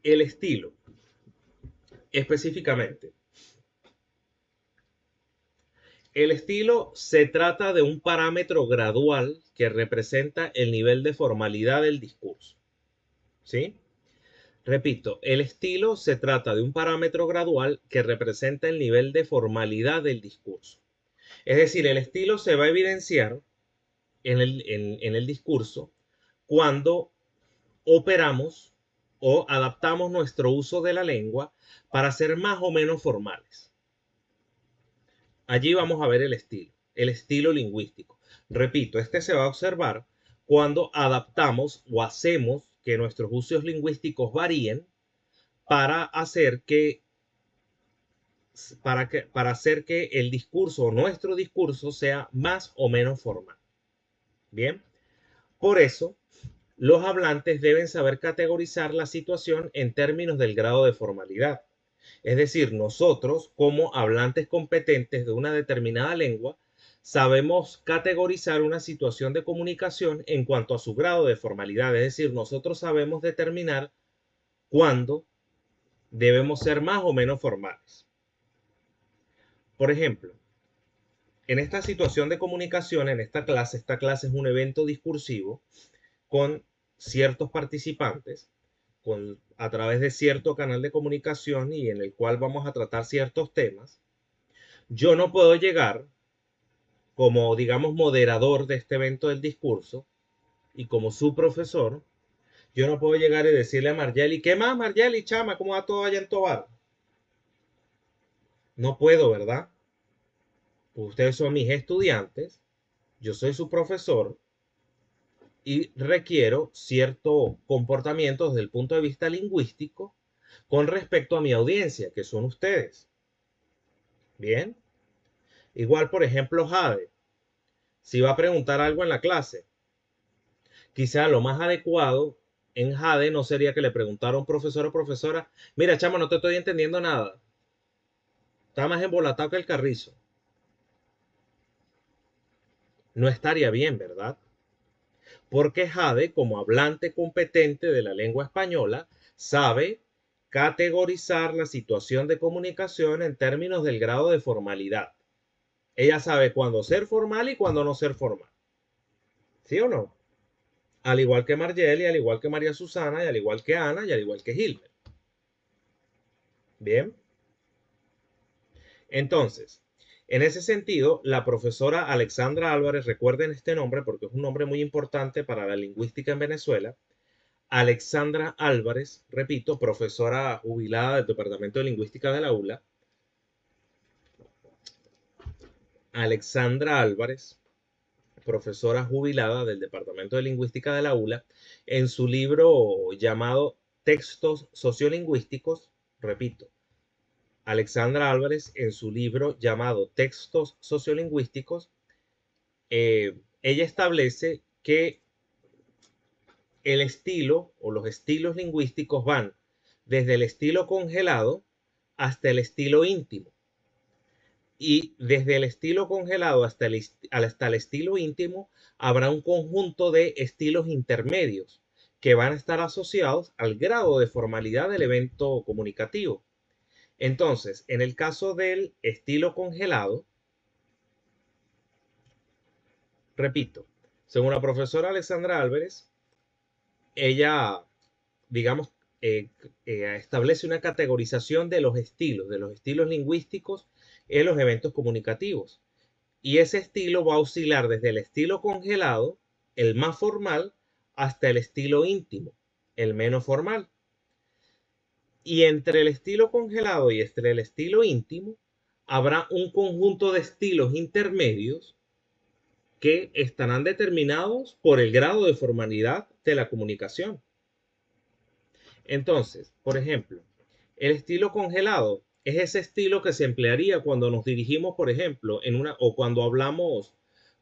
El estilo, específicamente. El estilo se trata de un parámetro gradual que representa el nivel de formalidad del discurso. ¿Sí? Repito, el estilo se trata de un parámetro gradual que representa el nivel de formalidad del discurso. Es decir, el estilo se va a evidenciar en el discurso cuando operamos o adaptamos nuestro uso de la lengua para ser más o menos formales. Allí vamos a ver el estilo lingüístico. Repito, este se va a observar cuando adaptamos o hacemos que nuestros usos lingüísticos varíen para hacer que para hacer que el discurso o nuestro discurso sea más o menos formal. Bien, por eso los hablantes deben saber categorizar la situación en términos del grado de formalidad. Es decir, nosotros como hablantes competentes de una determinada lengua sabemos categorizar una situación de comunicación en cuanto a su grado de formalidad. Es decir, nosotros sabemos determinar cuándo debemos ser más o menos formales. Por ejemplo, en esta situación de comunicación, en esta clase es un evento discursivo con ciertos participantes a través de cierto canal de comunicación y en el cual vamos a tratar ciertos temas. Yo no puedo llegar como, digamos, moderador de este evento del discurso y como su profesor, yo no puedo llegar y decirle a Margeli, ¿qué más, Margeli, chama? ¿Cómo va todo allá en Tobar? No puedo, ¿verdad? Ustedes son mis estudiantes, yo soy su profesor y requiero cierto comportamiento desde el punto de vista lingüístico con respecto a mi audiencia, que son ustedes. Bien. Igual, por ejemplo, Jade, si va a preguntar algo en la clase, quizá lo más adecuado en Jade no sería que le preguntara a un profesor o profesora, mira, chama, no te estoy entendiendo nada. Está más embolatado que el carrizo. No estaría bien, ¿verdad? Porque Jade, como hablante competente de la lengua española, sabe categorizar la situación de comunicación en términos del grado de formalidad. Ella sabe cuándo ser formal y cuándo no ser formal. ¿Sí o no? Al igual que Margeli, al igual que María Susana, y al igual que Ana, y al igual que Gilbert. Bien. Entonces, en ese sentido, la profesora Alexandra Álvarez, recuerden este nombre porque es un nombre muy importante para la lingüística en Venezuela. Alexandra Álvarez, repito, profesora jubilada del Departamento de Lingüística de la ULA. Alexandra Álvarez, profesora jubilada del Departamento de Lingüística de la ULA, en su libro llamado Textos Sociolingüísticos, repito, Alexandra Álvarez en su libro llamado Textos Sociolingüísticos, ella establece que el estilo o los estilos lingüísticos van desde el estilo congelado hasta el estilo íntimo. Y desde el estilo congelado hasta el estilo íntimo habrá un conjunto de estilos intermedios que van a estar asociados al grado de formalidad del evento comunicativo. Entonces, en el caso del estilo congelado, repito, según la profesora Alexandra Álvarez, ella, digamos, establece una categorización de los estilos lingüísticos en los eventos comunicativos. Y ese estilo va a oscilar desde el estilo congelado, el más formal, hasta el estilo íntimo, el menos formal. Y entre el estilo congelado y entre el estilo íntimo, habrá un conjunto de estilos intermedios que estarán determinados por el grado de formalidad de la comunicación. Entonces, por ejemplo, el estilo congelado es ese estilo que se emplearía cuando nos dirigimos, por ejemplo, o cuando hablamos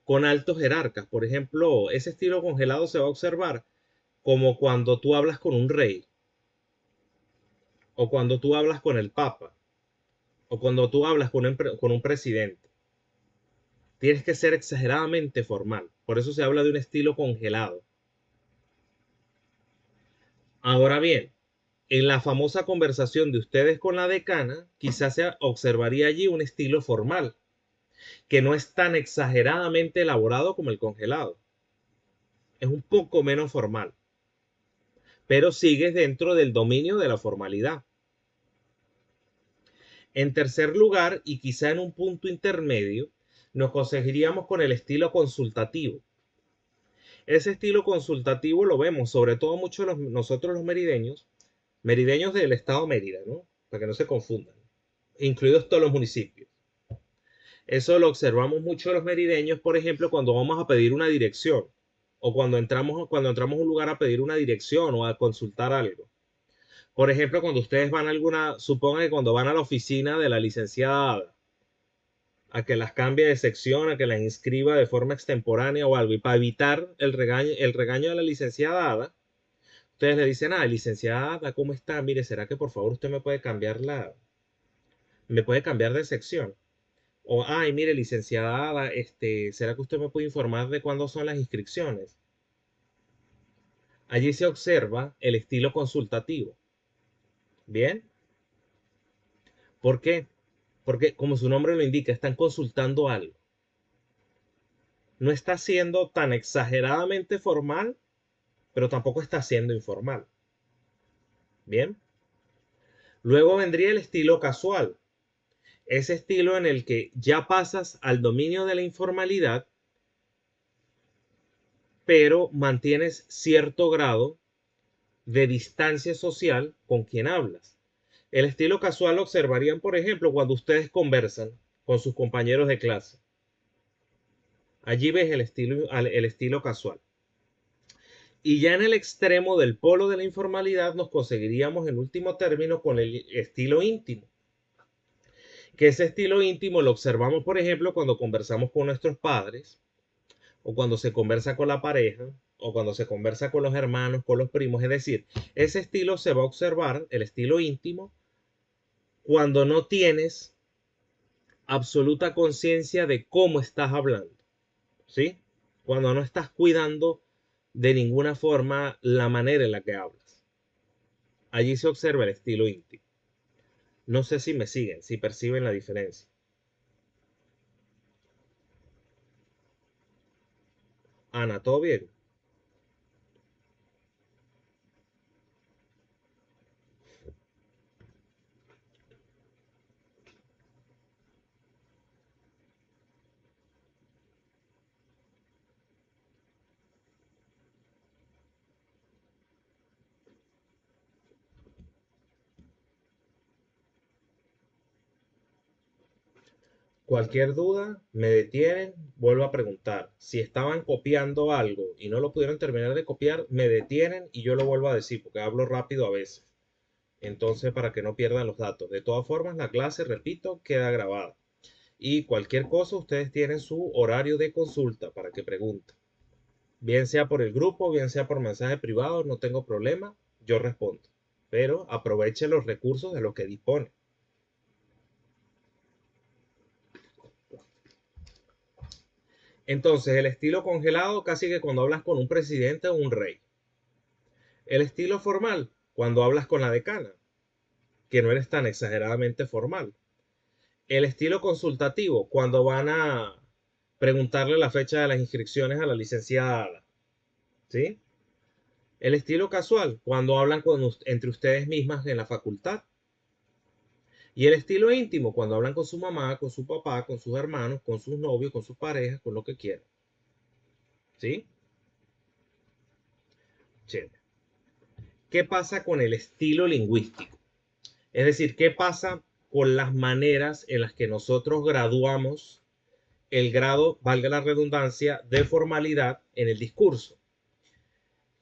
con altos jerarcas. Por ejemplo, ese estilo congelado se va a observar como cuando tú hablas con un rey, o cuando tú hablas con el papa, o cuando tú hablas con un presidente. Tienes que ser exageradamente formal. Por eso se habla de un estilo congelado. Ahora bien, en la famosa conversación de ustedes con la decana, quizás se observaría allí un estilo formal, que no es tan exageradamente elaborado como el congelado. Es un poco menos formal, pero sigue dentro del dominio de la formalidad. En tercer lugar, y quizá en un punto intermedio, nos conseguiríamos con el estilo consultativo. Ese estilo consultativo lo vemos sobre todo mucho nosotros los merideños del estado Mérida, ¿no? Para que no se confundan, incluidos todos los municipios. Eso lo observamos mucho los merideños, por ejemplo, cuando vamos a pedir una dirección o cuando entramos a un lugar a pedir una dirección o a consultar algo. Por ejemplo, cuando ustedes van a supongan que cuando van a la oficina de la licenciada Ada, a que las cambie de sección, a que las inscriba de forma extemporánea o algo, y para evitar el regaño de la licenciada Ada, ustedes le dicen, licenciada Ada, ¿cómo está? Mire, ¿será que por favor usted me puede cambiar de sección? O, mire, licenciada Ada, ¿será que usted me puede informar de cuándo son las inscripciones? Allí se observa el estilo consultativo. ¿Bien? ¿Por qué? Porque, como su nombre lo indica, están consultando algo. No está siendo tan exageradamente formal, pero tampoco está siendo informal. ¿Bien? Luego vendría el estilo casual. Ese estilo en el que ya pasas al dominio de la informalidad, pero mantienes cierto grado de distancia social con quien hablas. El estilo casual lo observarían, por ejemplo, cuando ustedes conversan con sus compañeros de clase. Allí ves el estilo casual. Y ya en el extremo del polo de la informalidad nos conseguiríamos en último término con el estilo íntimo. Que ese estilo íntimo lo observamos, por ejemplo, cuando conversamos con nuestros padres, o cuando se conversa con la pareja, o cuando se conversa con los hermanos, con los primos. Es decir, ese estilo se va a observar, el estilo íntimo, cuando no tienes absoluta conciencia de cómo estás hablando, ¿sí? Cuando no estás cuidando de ninguna forma la manera en la que hablas. Allí se observa el estilo íntimo. No sé si me siguen, si perciben la diferencia. Ana, ¿todo bien? Cualquier duda, me detienen, vuelvo a preguntar. Si estaban copiando algo y no lo pudieron terminar de copiar, me detienen y yo lo vuelvo a decir, porque hablo rápido a veces. Entonces, para que no pierdan los datos. De todas formas, la clase, repito, queda grabada. Y cualquier cosa, ustedes tienen su horario de consulta para que pregunten. Bien sea por el grupo, bien sea por mensaje privado, no tengo problema, yo respondo. Pero aprovechen los recursos de los que dispone. Entonces, el estilo congelado casi que cuando hablas con un presidente o un rey. El estilo formal, cuando hablas con la decana, que no eres tan exageradamente formal. El estilo consultativo, cuando van a preguntarle la fecha de las inscripciones a la licenciada Ada, ¿sí? El estilo casual, cuando hablan entre ustedes mismas en la facultad. Y el estilo íntimo, cuando hablan con su mamá, con su papá, con sus hermanos, con sus novios, con sus parejas, con lo que quieran. ¿Sí? Chévere. ¿Qué pasa con el estilo lingüístico? Es decir, ¿qué pasa con las maneras en las que nosotros graduamos el grado, valga la redundancia, de formalidad en el discurso?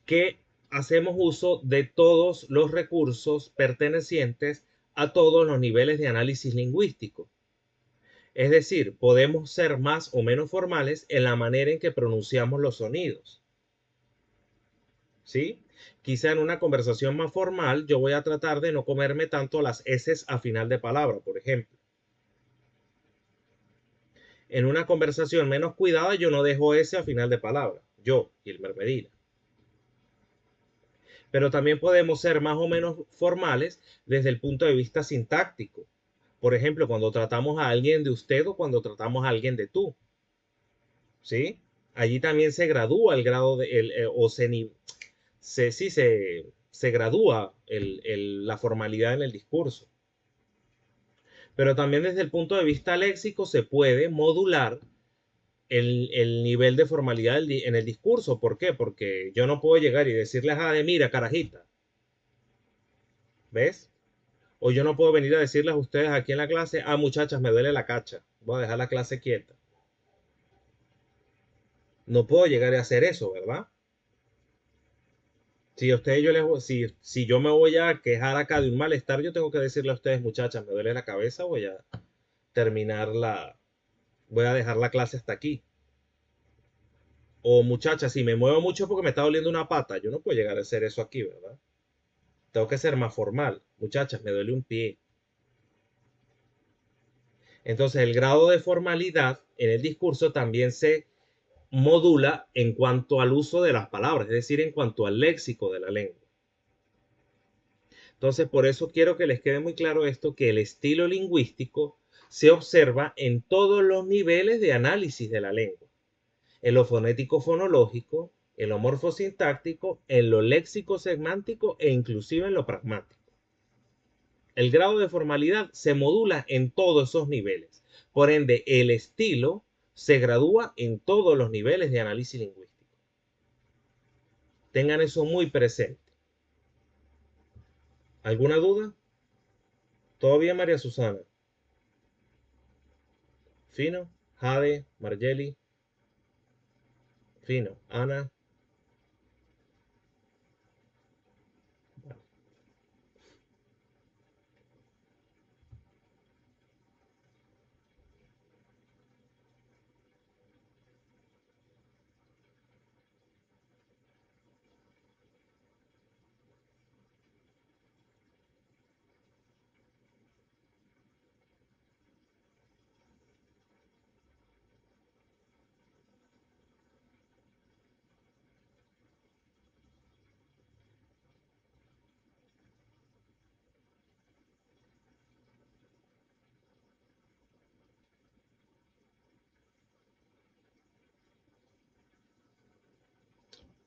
Que hacemos uso de todos los recursos pertenecientes a todos los niveles de análisis lingüístico. Es decir, podemos ser más o menos formales en la manera en que pronunciamos los sonidos. ¿Sí? Quizá en una conversación más formal yo voy a tratar de no comerme tanto las S a final de palabra, por ejemplo. En una conversación menos cuidada yo no dejo S a final de palabra. Yo, Gilmer Medina. Pero también podemos ser más o menos formales desde el punto de vista sintáctico. Por ejemplo, cuando tratamos a alguien de usted o cuando tratamos a alguien de tú. ¿Sí? Allí también se gradúa el grado de, o sí, se gradúa la formalidad en el discurso. Pero también desde el punto de vista léxico se puede modular el nivel de formalidad en el discurso. ¿Por qué? Porque yo no puedo llegar y decirles a de mira, carajita. ¿Ves? O yo no puedo venir a decirles a ustedes aquí en la clase, ah, muchachas, me duele la cacha. Voy a dejar la clase quieta. No puedo llegar a hacer eso, ¿verdad? Si a ustedes si yo me voy a quejar acá de un malestar, yo tengo que decirle a ustedes, muchachas, me duele la cabeza, voy a voy a dejar la clase hasta aquí. O muchachas, si me muevo mucho porque me está doliendo una pata, yo no puedo llegar a hacer eso aquí, ¿verdad? Tengo que ser más formal. Muchachas, me duele un pie. Entonces, el grado de formalidad en el discurso también se modula en cuanto al uso de las palabras, es decir, en cuanto al léxico de la lengua. Entonces, por eso quiero que les quede muy claro esto, que el estilo lingüístico se observa en todos los niveles de análisis de la lengua. En lo fonético fonológico, en lo morfosintáctico, en lo léxico semántico e inclusive en lo pragmático. El grado de formalidad se modula en todos esos niveles. Por ende, el estilo se gradúa en todos los niveles de análisis lingüístico. Tengan eso muy presente. ¿Alguna duda? ¿Todo bien, María Susana? Fino, Jade, Margeli. Fino. Ana.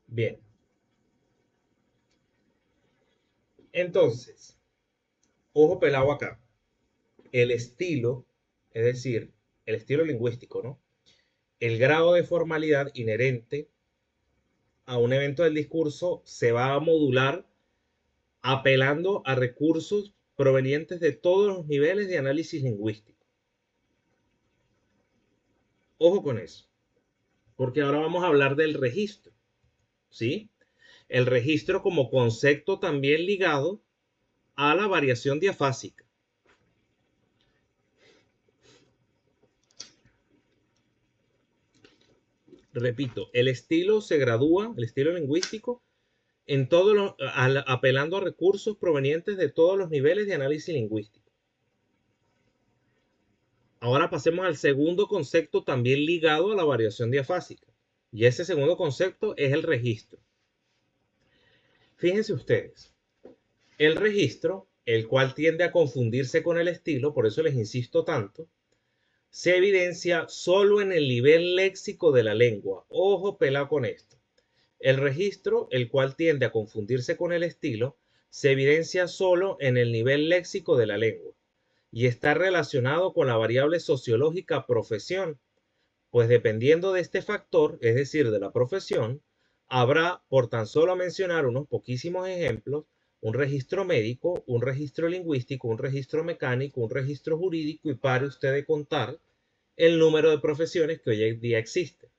Bien. Entonces, ojo pelado acá. El estilo, es decir, el estilo lingüístico, ¿no? El grado de formalidad inherente a un evento del discurso se va a modular apelando a recursos provenientes de todos los niveles de análisis lingüístico. Ojo con eso, porque ahora vamos a hablar del registro, ¿sí? El registro como concepto también ligado a la variación diafásica. Repito, el estilo se gradúa, el estilo lingüístico, en apelando a recursos provenientes de todos los niveles de análisis lingüístico. Ahora pasemos al segundo concepto también ligado a la variación diafásica. Y ese segundo concepto es el registro. Fíjense ustedes, el registro, el cual tiende a confundirse con el estilo, por eso les insisto tanto, se evidencia solo en el nivel léxico de la lengua. Ojo pelado con esto. El registro, el cual tiende a confundirse con el estilo, se evidencia solo en el nivel léxico de la lengua y está relacionado con la variable sociológica profesión, pues dependiendo de este factor, es decir, de la profesión, habrá, por tan solo mencionar unos poquísimos ejemplos, un registro médico, un registro lingüístico, un registro mecánico, un registro jurídico y pare usted de contar el número de profesiones que hoy en día existen.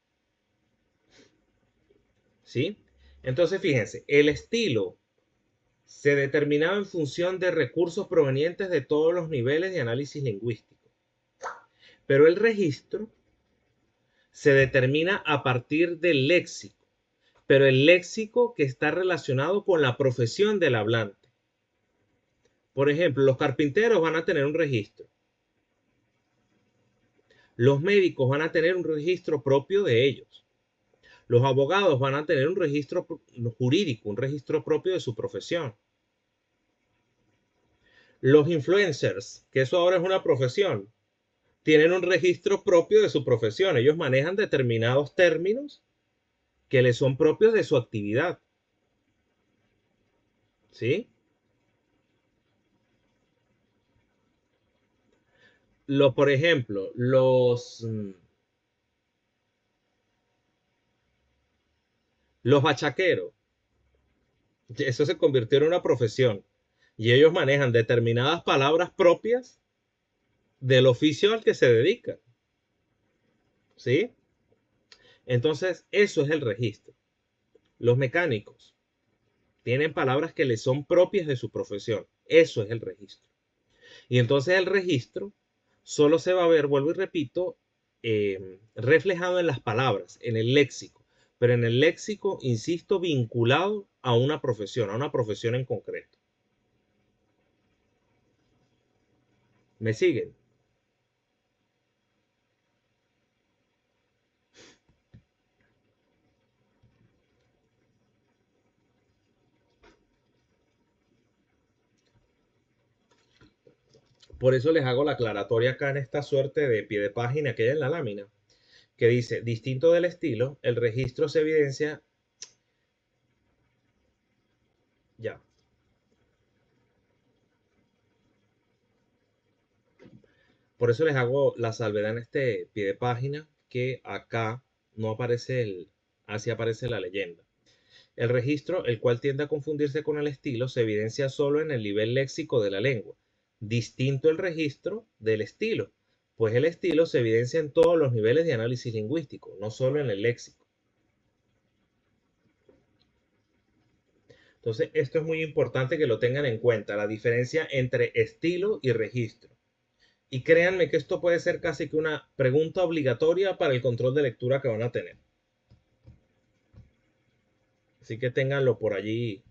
¿Sí? Entonces, fíjense, el estilo se determinaba en función de recursos provenientes de todos los niveles de análisis lingüístico. Pero el registro se determina a partir del léxico, pero el léxico que está relacionado con la profesión del hablante. Por ejemplo, los carpinteros van a tener un registro. Los médicos van a tener un registro propio de ellos. Los abogados van a tener un registro jurídico, un registro propio de su profesión. Los influencers, que eso ahora es una profesión, tienen un registro propio de su profesión. Ellos manejan determinados términos que les son propios de su actividad. ¿Sí? Por ejemplo, los bachaqueros, eso se convirtió en una profesión. Y ellos manejan determinadas palabras propias del oficio al que se dedican. ¿Sí? Entonces, eso es el registro. Los mecánicos tienen palabras que les son propias de su profesión. Eso es el registro. Y entonces el registro solo se va a ver, vuelvo y repito, reflejado en las palabras, en el léxico. Pero en el léxico, insisto, vinculado a una profesión en concreto. ¿Me siguen? Por eso les hago la aclaratoria acá en esta suerte de pie de página que hay en la lámina, que dice, distinto del estilo, el registro se evidencia, ya, por eso les hago la salvedad en este pie de página, que acá no aparece así aparece la leyenda. El registro, el cual tiende a confundirse con el estilo, se evidencia solo en el nivel léxico de la lengua, distinto el registro del estilo, pues el estilo se evidencia en todos los niveles de análisis lingüístico, no solo en el léxico. Entonces, esto es muy importante que lo tengan en cuenta, la diferencia entre estilo y registro. Y créanme que esto puede ser casi que una pregunta obligatoria para el control de lectura que van a tener. Así que ténganlo por allí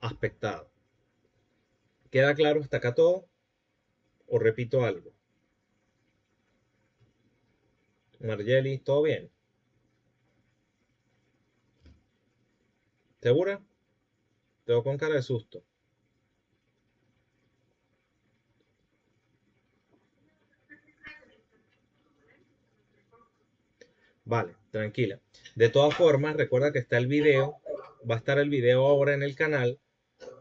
aspectado. ¿Queda claro hasta acá todo? ¿O repito algo? Margeli, ¿todo bien? ¿Segura? Te veo con cara de susto. Vale, tranquila. De todas formas, recuerda que está el video. Va a estar el video ahora en el canal.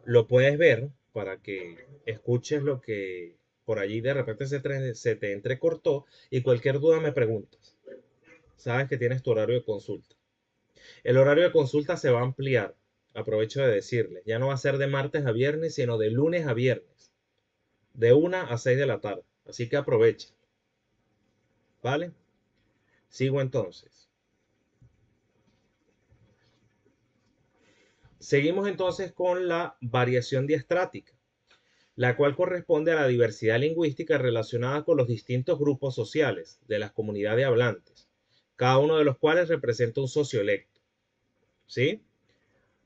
Lo puedes ver para que escuches lo que por allí de repente se te entrecortó y cualquier duda me preguntas. Sabes que tienes tu horario de consulta. El horario de consulta se va a ampliar. Aprovecho de decirles. Ya no va a ser de martes a viernes, sino de lunes a viernes. De 1 a 6 de la tarde. Así que aprovecha. ¿Vale? Sigo entonces. Seguimos entonces con la variación diastrática, la cual corresponde a la diversidad lingüística relacionada con los distintos grupos sociales de las comunidades hablantes, cada uno de los cuales representa un sociolecto. ¿Sí?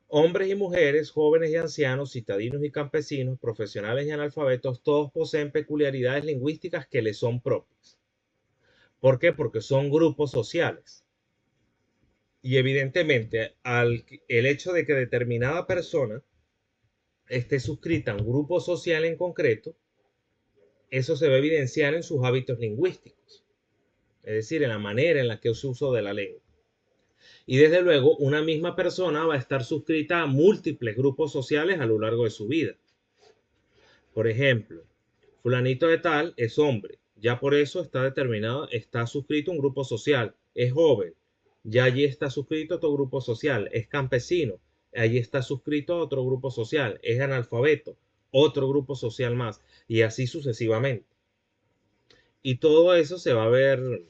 Hombres y mujeres, jóvenes y ancianos, citadinos y campesinos, profesionales y analfabetos, todos poseen peculiaridades lingüísticas que les son propias. ¿Por qué? Porque son grupos sociales. Y evidentemente, el hecho de que determinada persona esté suscrita a un grupo social en concreto, eso se va a evidenciar en sus hábitos lingüísticos, es decir, en la manera en la que se uso de la lengua. Y desde luego, una misma persona va a estar suscrita a múltiples grupos sociales a lo largo de su vida. Por ejemplo, fulanito de tal es hombre, ya por eso está determinado, está suscrito a un grupo social, es joven, ya allí está suscrito a otro grupo social, es campesino, allí está suscrito a otro grupo social, es analfabeto, otro grupo social más, y así sucesivamente. Y todo eso se va a ver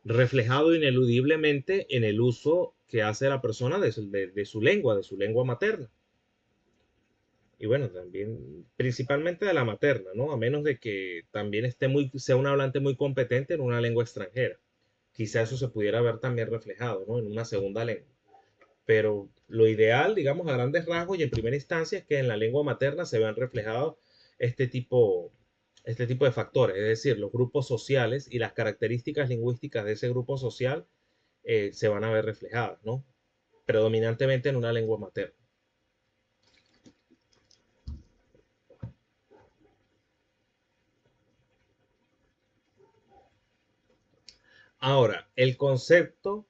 reflejado ineludiblemente en el uso que hace la persona de su lengua, de su lengua materna. Y bueno, también principalmente de la materna, ¿no? A menos de que también sea un hablante muy competente en una lengua extranjera. Quizá eso se pudiera ver también reflejado, ¿no? En una segunda lengua. Pero lo ideal, digamos, a grandes rasgos y en primera instancia es que en la lengua materna se vean reflejados este tipo, este tipo de factores, es decir, los grupos sociales y las características lingüísticas de ese grupo social se van a ver reflejadas, ¿no? Predominantemente en una lengua materna. Ahora, el concepto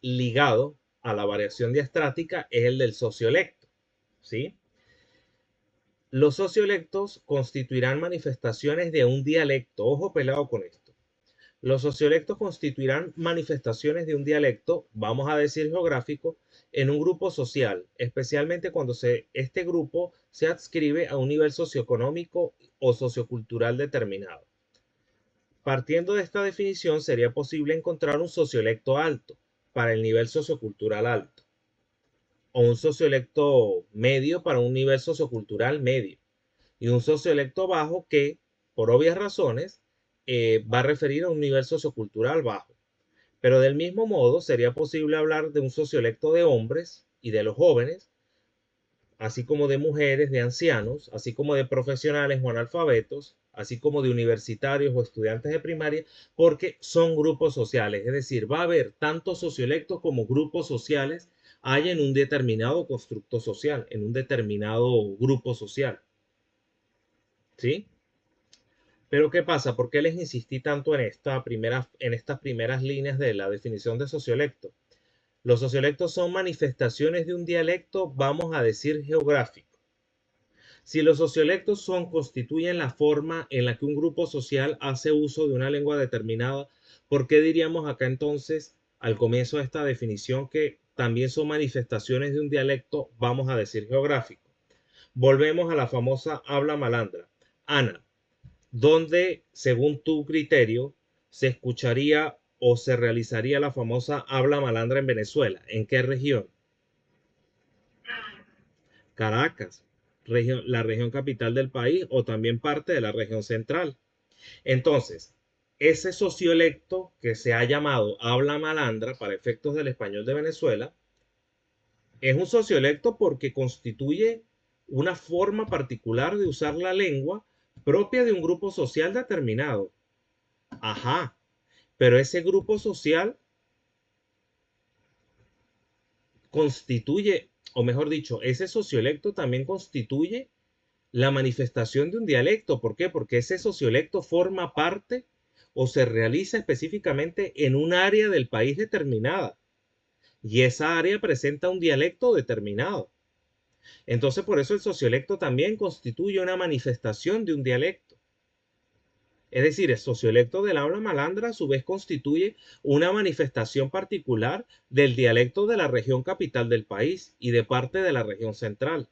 ligado a la variación diastrática es el del sociolecto, ¿sí? Los sociolectos constituirán manifestaciones de un dialecto. Ojo pelado con esto. Los sociolectos constituirán manifestaciones de un dialecto, vamos a decir geográfico, en un grupo social, especialmente cuando este grupo se adscribe a un nivel socioeconómico o sociocultural determinado. Partiendo de esta definición, sería posible encontrar un sociolecto alto para el nivel sociocultural alto o un sociolecto medio para un nivel sociocultural medio y un sociolecto bajo que, por obvias razones, va a referir a un nivel sociocultural bajo. Pero del mismo modo, sería posible hablar de un sociolecto de hombres y de los jóvenes, así como de mujeres, de ancianos, así como de profesionales o analfabetos, así como de universitarios o estudiantes de primaria, porque son grupos sociales. Es decir, va a haber tanto sociolectos como grupos sociales hay en un determinado constructo social, en un determinado grupo social. ¿Sí? Pero ¿qué pasa? ¿Por qué les insistí tanto en estas primeras líneas de la definición de sociolecto? Los sociolectos son manifestaciones de un dialecto, vamos a decir, geográfico. Si los sociolectos constituyen la forma en la que un grupo social hace uso de una lengua determinada, ¿por qué diríamos acá entonces, al comienzo de esta definición, que también son manifestaciones de un dialecto, vamos a decir, geográfico? Volvemos a la famosa habla malandra. Ana, ¿dónde, según tu criterio, se escucharía o se realizaría la famosa habla malandra en Venezuela? ¿En qué región? Caracas, la región capital del país o también parte de la región central. Entonces, ese sociolecto que se ha llamado habla malandra para efectos del español de Venezuela, es un sociolecto porque constituye una forma particular de usar la lengua propia de un grupo social determinado. Ajá, pero ese grupo social constituye, o mejor dicho, ese sociolecto también constituye la manifestación de un dialecto. ¿Por qué? Porque ese sociolecto forma parte o se realiza específicamente en un área del país determinada. Y esa área presenta un dialecto determinado. Entonces, por eso el sociolecto también constituye una manifestación de un dialecto. Es decir, el sociolecto del habla malandra a su vez constituye una manifestación particular del dialecto de la región capital del país y de parte de la región central.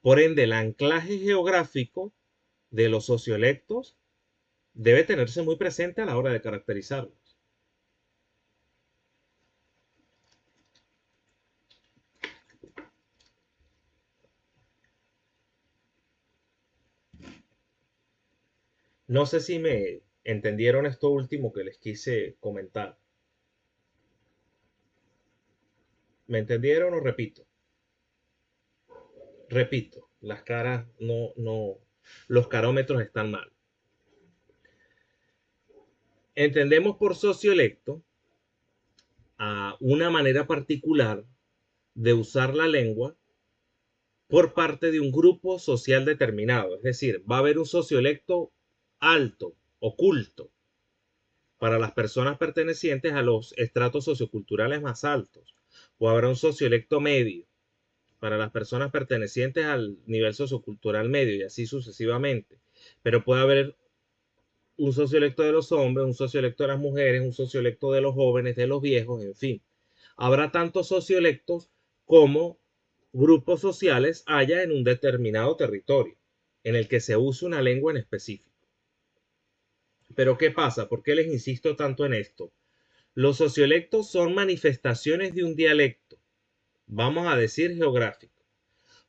Por ende, el anclaje geográfico de los sociolectos debe tenerse muy presente a la hora de caracterizarlos. No sé si me entendieron esto último que les quise comentar. ¿Me entendieron o repito? Repito, las caras no, los carómetros están mal. Entendemos por sociolecto a una manera particular de usar la lengua por parte de un grupo social determinado. Es decir, va a haber un sociolecto alto, oculto, para las personas pertenecientes a los estratos socioculturales más altos. O habrá un sociolecto medio para las personas pertenecientes al nivel sociocultural medio y así sucesivamente. Pero puede haber un sociolecto de los hombres, un sociolecto de las mujeres, un sociolecto de los jóvenes, de los viejos, en fin. Habrá tantos sociolectos como grupos sociales haya en un determinado territorio en el que se use una lengua en específico. Pero ¿qué pasa? ¿Por qué les insisto tanto en esto? Los sociolectos son manifestaciones de un dialecto, vamos a decir geográfico.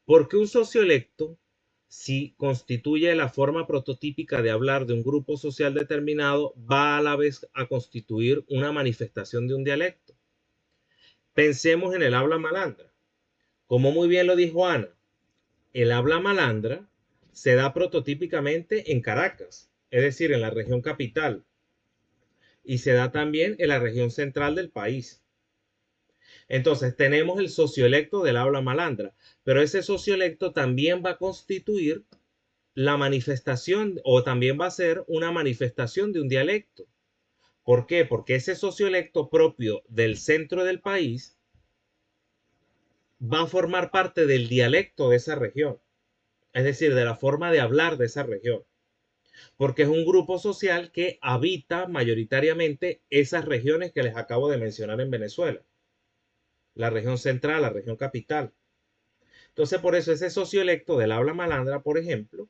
Porque un sociolecto, si constituye la forma prototípica de hablar de un grupo social determinado, va a la vez a constituir una manifestación de un dialecto. Pensemos en el habla malandra. Como muy bien lo dijo Ana, el habla malandra se da prototípicamente en Caracas, es decir, en la región capital, y se da también en la región central del país. Entonces tenemos el sociolecto del habla malandra, pero ese sociolecto también va a constituir la manifestación o también va a ser una manifestación de un dialecto. ¿Por qué? Porque ese sociolecto propio del centro del país va a formar parte del dialecto de esa región, es decir, de la forma de hablar de esa región, porque es un grupo social que habita mayoritariamente esas regiones que les acabo de mencionar en Venezuela, la región central, la región capital. Entonces, por eso ese sociolecto del habla malandra, por ejemplo,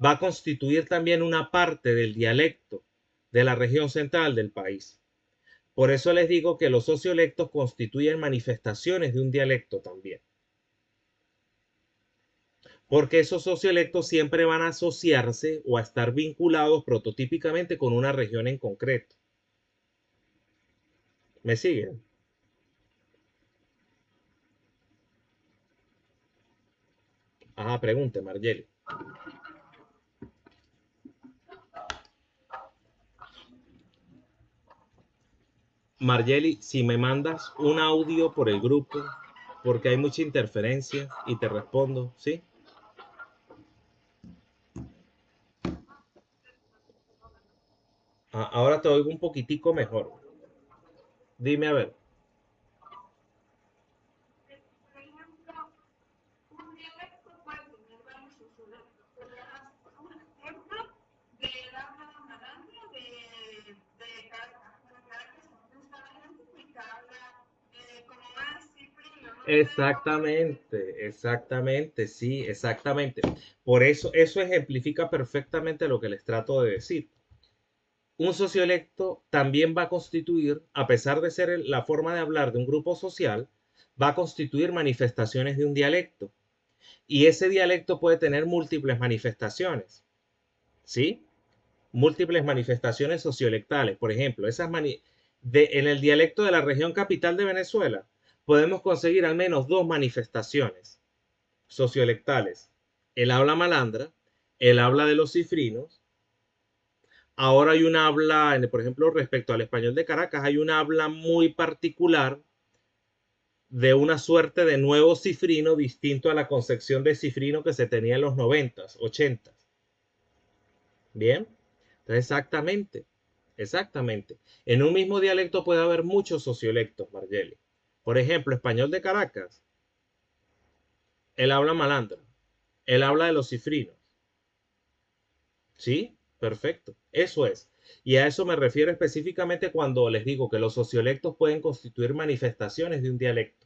va a constituir también una parte del dialecto de la región central del país. Por eso les digo que los sociolectos constituyen manifestaciones de un dialecto también. Porque esos sociolectos siempre van a asociarse o a estar vinculados prototípicamente con una región en concreto. ¿Me siguen? Ajá, pregunte, Margeli. Margeli, si me mandas un audio por el grupo, porque hay mucha interferencia y te respondo, ¿sí? Ahora te oigo un poquitico mejor. Dime a ver. Exactamente, exactamente, sí, exactamente. Por eso, eso ejemplifica perfectamente lo que les trato de decir. Un sociolecto también va a constituir, a pesar de ser la forma de hablar de un grupo social, va a constituir manifestaciones de un dialecto. Y ese dialecto puede tener múltiples manifestaciones, ¿sí? Múltiples manifestaciones sociolectales. Por ejemplo, en el dialecto de la región capital de Venezuela podemos conseguir al menos dos manifestaciones sociolectales. El habla malandra, el habla de los cifrinos. Ahora hay un habla, por ejemplo, respecto al español de Caracas, hay un habla muy particular de una suerte de nuevo cifrino distinto a la concepción de cifrino que se tenía en los 90s, 80s. Bien, entonces exactamente. En un mismo dialecto puede haber muchos sociolectos, Margeli. Por ejemplo, español de Caracas, él habla malandra, él habla de los cifrinos. ¿Sí? Perfecto. Eso es. Y a eso me refiero específicamente cuando les digo que los sociolectos pueden constituir manifestaciones de un dialecto.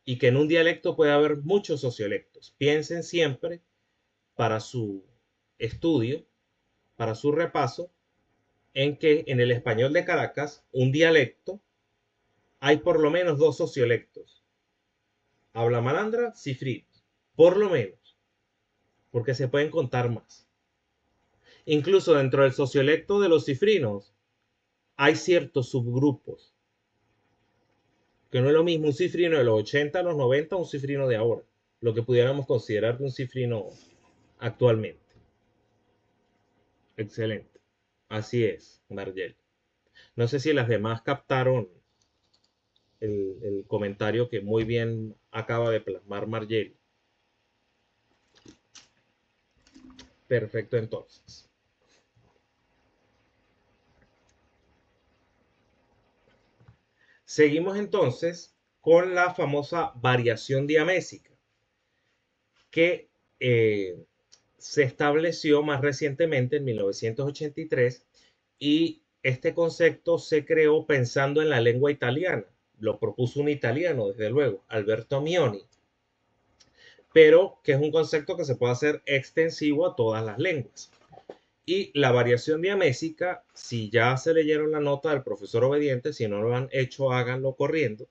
Y que en un dialecto puede haber muchos sociolectos. Piensen siempre para su estudio, para su repaso, en que en el español de Caracas, un dialecto, hay por lo menos dos sociolectos. Habla malandra, cifrinos. Por lo menos. Porque se pueden contar más. Incluso dentro del sociolecto de los cifrinos hay ciertos subgrupos. Que no es lo mismo un cifrino de los 80 a los 90 a un cifrino de ahora. Lo que pudiéramos considerar de un cifrino actualmente. Excelente. Así es, Margel. No sé si las demás captaron el comentario que muy bien acaba de plasmar Margel. Perfecto, entonces. Seguimos entonces con la famosa variación diamésica que se estableció más recientemente en 1983 y este concepto se creó pensando en la lengua italiana. Lo propuso un italiano, desde luego, Alberto Mioni, pero que es un concepto que se puede hacer extensivo a todas las lenguas. Y la variación diamésica, si ya se leyeron la nota del profesor Obediente, si no lo han hecho, háganlo corriendo.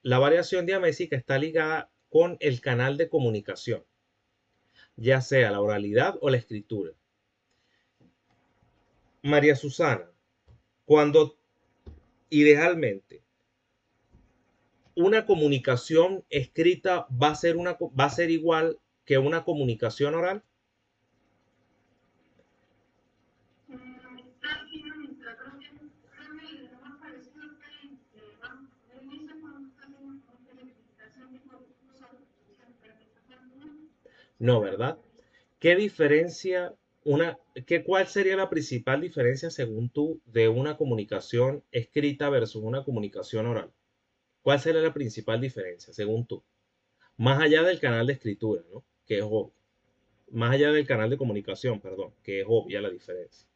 La variación diamésica está ligada con el canal de comunicación, ya sea la oralidad o la escritura. María Susana, cuando idealmente una comunicación escrita va a ser igual que una comunicación oral. No, ¿verdad? ¿Qué diferencia cuál sería la principal diferencia según tú de una comunicación escrita versus una comunicación oral? ¿Cuál sería la principal diferencia según tú? Más allá del canal de escritura, ¿no? Que es obvio. Más allá del canal de comunicación, perdón, que es obvia la diferencia.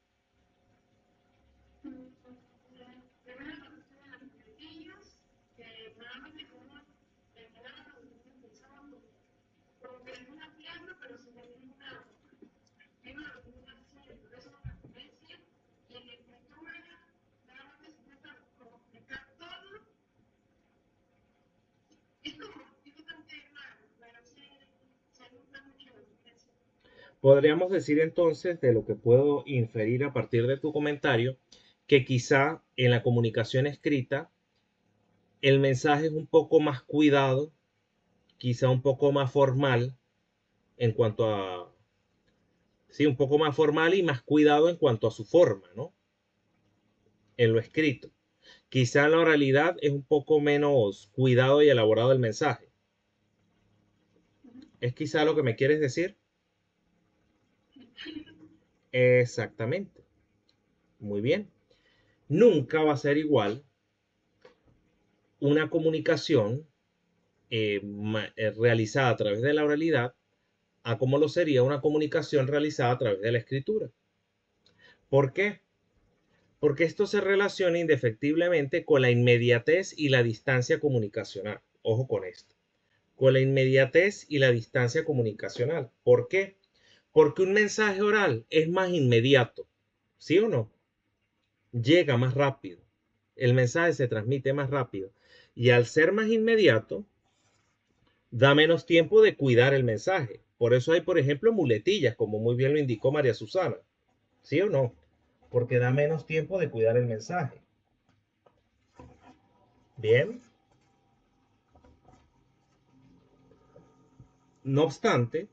Podríamos decir entonces, de lo que puedo inferir a partir de tu comentario, que quizá en la comunicación escrita el mensaje es un poco más cuidado, quizá un poco más formal en cuanto a, sí, un poco más formal y más cuidado en cuanto a su forma, ¿no? En lo escrito. Quizá en la oralidad es un poco menos cuidado y elaborado el mensaje. ¿Es quizá lo que me quieres decir? Exactamente. Muy bien. Nunca va a ser igual una comunicación realizada a través de la oralidad a como lo sería una comunicación realizada a través de la escritura. ¿Por qué? Porque esto se relaciona indefectiblemente con la inmediatez y la distancia comunicacional. Ojo con esto. Con la inmediatez y la distancia comunicacional. ¿Por qué? Porque un mensaje oral es más inmediato. ¿Sí o no? Llega más rápido. el mensaje se transmite más rápido. Y al ser más inmediato, da menos tiempo de cuidar el mensaje. Por eso hay, por ejemplo, muletillas, como muy bien lo indicó María Susana. ¿Sí o no? Porque da menos tiempo de cuidar el mensaje. Bien. No obstante,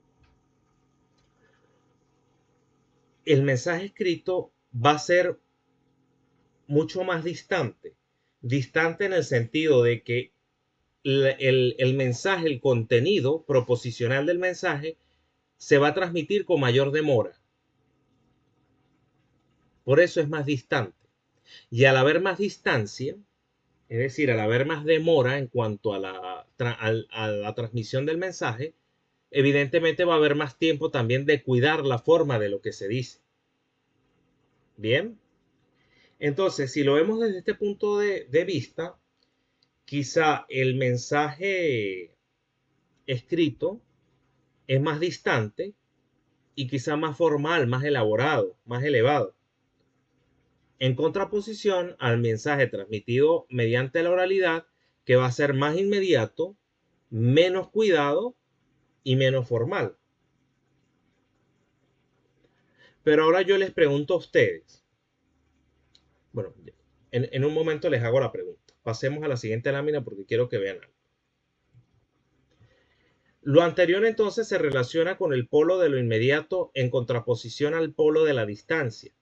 el mensaje escrito va a ser mucho más distante. Distante en el sentido de que el mensaje, el contenido proposicional del mensaje, se va a transmitir con mayor demora. Por eso es más distante. Y al haber más distancia, es decir, al haber más demora en cuanto a la transmisión del mensaje, evidentemente va a haber más tiempo también de cuidar la forma de lo que se dice. Bien. Entonces, si lo vemos desde este punto de vista, quizá el mensaje escrito es más distante y quizá más formal, más elaborado, más elevado, en contraposición al mensaje transmitido mediante la oralidad, que va a ser más inmediato, menos cuidado y menos formal. Pero ahora yo les pregunto a ustedes, bueno, en un momento les hago la pregunta. Pasemos a la siguiente lámina porque quiero que vean algo. Lo anterior entonces se relaciona con el polo de lo inmediato en contraposición al polo de la distancia.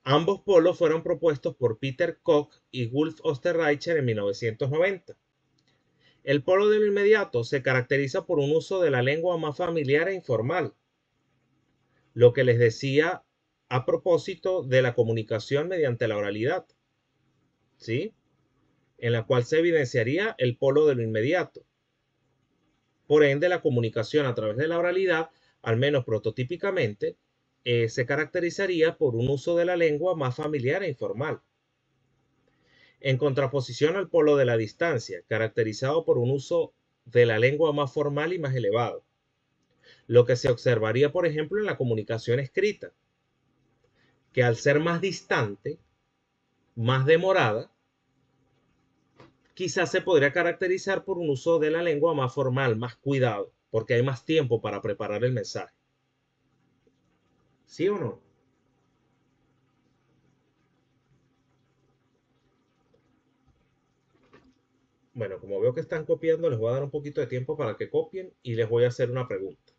Ambos polos fueron propuestos por Peter Koch y Wolf Osterreicher en 1990. El polo de lo inmediato se caracteriza por un uso de la lengua más familiar e informal, lo que les decía a propósito de la comunicación mediante la oralidad, ¿sí? En la cual se evidenciaría el polo de lo inmediato. Por ende, la comunicación a través de la oralidad, al menos prototípicamente, se caracterizaría por un uso de la lengua más familiar e informal, en contraposición al polo de la distancia, caracterizado por un uso de la lengua más formal y más elevado, lo que se observaría, por ejemplo, en la comunicación escrita, que al ser más distante, más demorada, quizás se podría caracterizar por un uso de la lengua más formal, más cuidado, porque hay más tiempo para preparar el mensaje. ¿Sí o no? Bueno, como veo que están copiando, les voy a dar un poquito de tiempo para que copien y les voy a hacer una pregunta.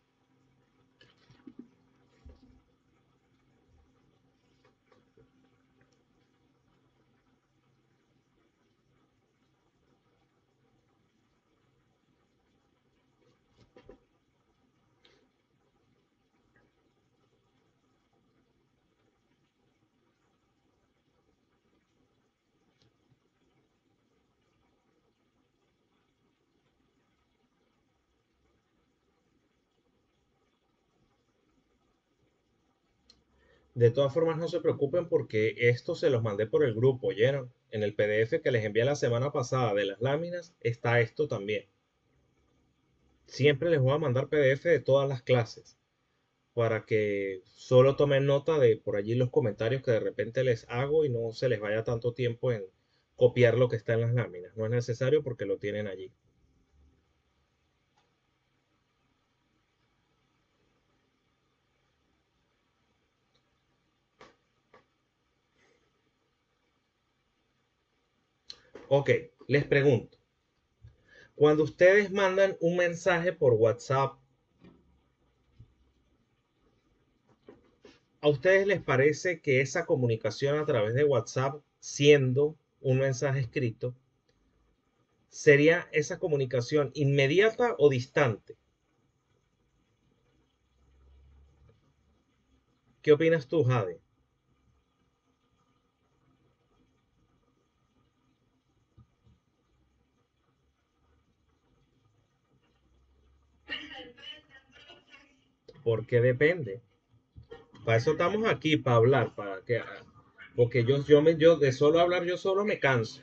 De todas formas, no se preocupen porque esto se los mandé por el grupo, ¿oyeron? En el PDF que les envié la semana pasada de las láminas está esto también. Siempre les voy a mandar PDF de todas las clases para que solo tomen nota de por allí los comentarios que de repente les hago y no se les vaya tanto tiempo en copiar lo que está en las láminas. No es necesario porque lo tienen allí. Ok, les pregunto. Cuando ustedes mandan un mensaje por WhatsApp, ¿a ustedes les parece que esa comunicación a través de WhatsApp, siendo un mensaje escrito, sería esa comunicación inmediata o distante? ¿Qué opinas tú, Jade? Porque depende. Para eso estamos aquí, para hablar, porque yo de solo hablar yo solo me canso.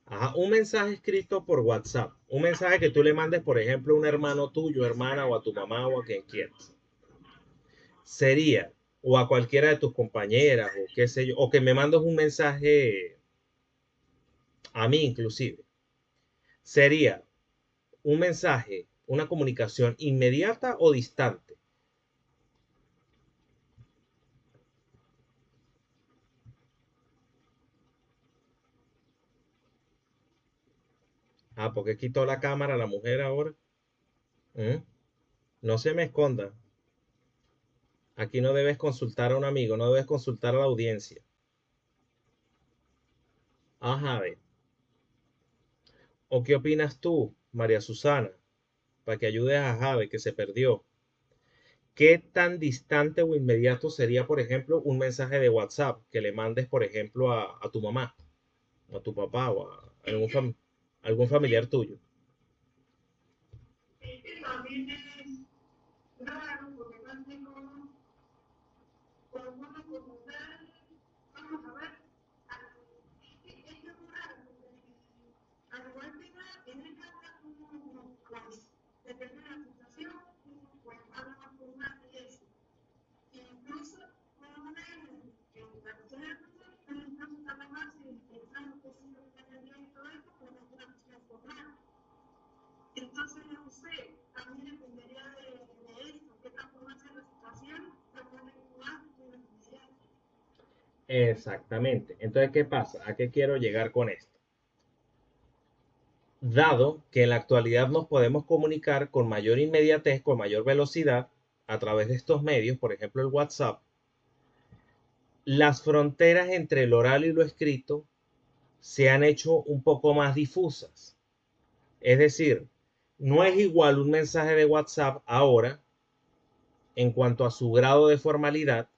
Ajá, un mensaje escrito por WhatsApp, un mensaje que tú le mandes, por ejemplo, a un hermano tuyo, hermana, o a tu mamá, o a quien quieras. Sería o a cualquiera de tus compañeras, o qué sé yo, o que me mandes un mensaje a mí inclusive, sería un mensaje, una comunicación inmediata o distante. Ah, porque quitó la cámara la mujer ahora. ¿Mm? No se me esconda. Aquí no debes consultar a un amigo, no debes consultar a la audiencia. Ajá, ve. ¿O qué opinas tú, María Susana, para que ayudes a Jade que se perdió? ¿Qué tan distante o inmediato sería, por ejemplo, un mensaje de WhatsApp que le mandes, por ejemplo, a tu mamá, a tu papá o a algún familiar tuyo? Exactamente. Entonces, ¿qué pasa? ¿A qué quiero llegar con esto? Dado que en la actualidad nos podemos comunicar con mayor inmediatez, con mayor velocidad, a través de estos medios, por ejemplo el WhatsApp, las fronteras entre lo oral y lo escrito se han hecho un poco más difusas. Es decir, no es igual un mensaje de WhatsApp ahora en cuanto a su grado de formalidad,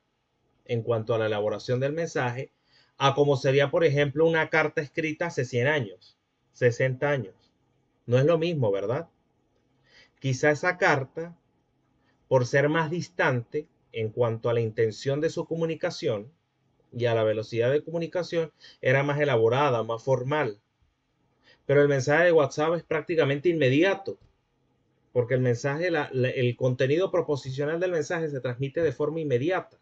en cuanto a la elaboración del mensaje, a como sería, por ejemplo, una carta escrita hace 100 años, 60 años. No es lo mismo, ¿verdad? Quizá esa carta, por ser más distante en cuanto a la intención de su comunicación y a la velocidad de comunicación, era más elaborada, más formal. Pero el mensaje de WhatsApp es prácticamente inmediato, porque el mensaje, el contenido proposicional del mensaje se transmite de forma inmediata.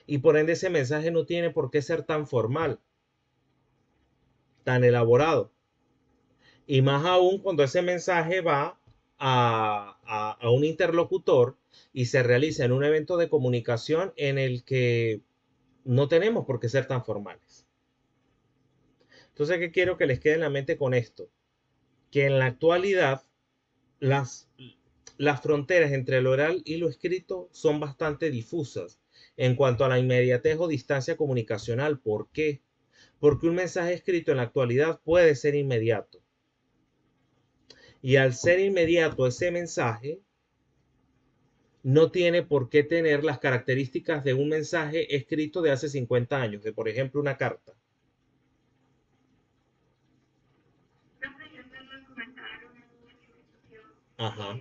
Y por ende ese mensaje no tiene por qué ser tan formal, tan elaborado. Y más aún cuando ese mensaje va a un interlocutor y se realiza en un evento de comunicación en el que no tenemos por qué ser tan formales. Entonces, ¿qué quiero que les quede en la mente con esto? Que en la actualidad las, las fronteras entre lo oral y lo escrito son bastante difusas en cuanto a la inmediatez o distancia comunicacional. ¿Por qué? Porque un mensaje escrito en la actualidad puede ser inmediato. Y al ser inmediato ese mensaje, no tiene por qué tener las características de un mensaje escrito de hace 50 años, de por ejemplo una carta. Ajá.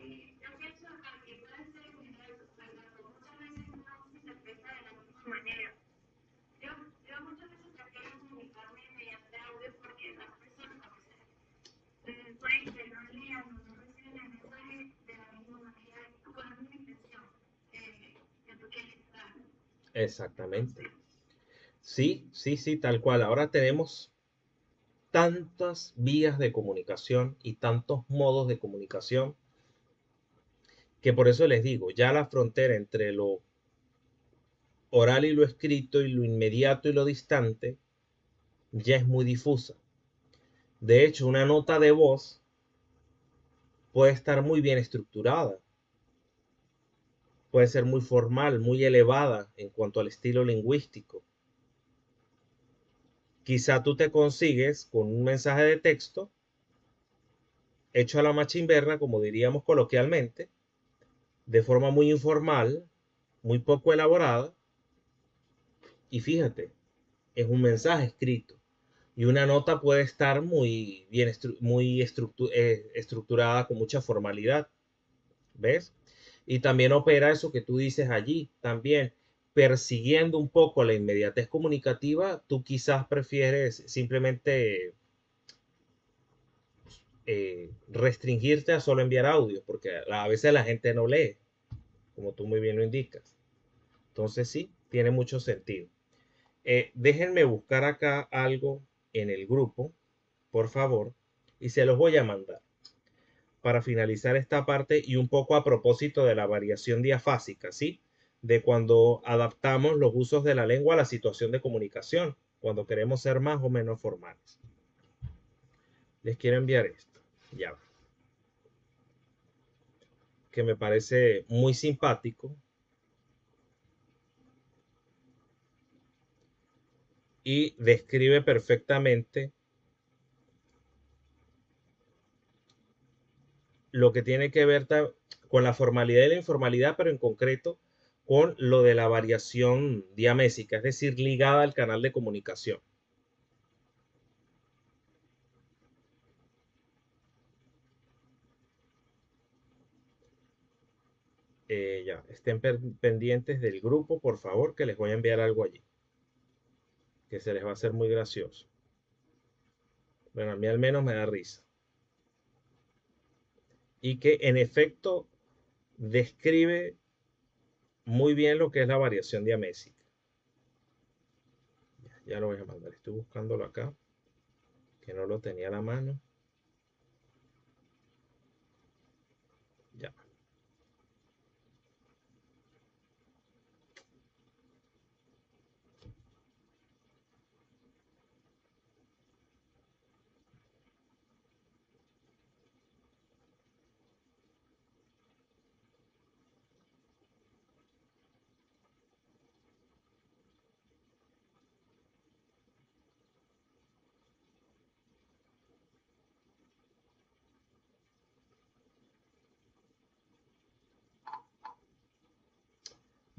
Exactamente. Sí, sí, sí, tal cual. Ahora tenemos tantas vías de comunicación y tantos modos de comunicación que por eso les digo, ya la frontera entre lo oral y lo escrito y lo inmediato y lo distante ya es muy difusa. De hecho, una nota de voz puede estar muy bien estructurada, puede ser muy formal, muy elevada en cuanto al estilo lingüístico. Quizá tú te consigues con un mensaje de texto hecho a la machimberra, como diríamos coloquialmente, de forma muy informal, muy poco elaborada, y fíjate, es un mensaje escrito. Y una nota puede estar muy bien estructurada con mucha formalidad, ¿ves? Y también opera eso que tú dices allí, también persiguiendo un poco la inmediatez comunicativa, tú quizás prefieres simplemente restringirte a solo enviar audio, porque a veces la gente no lee, como tú muy bien lo indicas. Entonces sí, tiene mucho sentido. Déjenme buscar acá algo en el grupo, por favor, y se los voy a mandar para finalizar esta parte y un poco a propósito de la variación diafásica, ¿sí? De cuando adaptamos los usos de la lengua a la situación de comunicación, cuando queremos ser más o menos formales. Les quiero enviar esto, ya, que me parece muy simpático y describe perfectamente lo que tiene que ver con la formalidad y la informalidad, pero en concreto con lo de la variación diamésica, es decir, ligada al canal de comunicación. Ya, estén pendientes del grupo, por favor, que les voy a enviar algo allí, que se les va a hacer muy gracioso. Bueno, a mí al menos me da risa. Y que en efecto describe muy bien lo que es la variación diamésica. Ya lo voy a mandar, estoy buscándolo acá, que no lo tenía a la mano. Ya.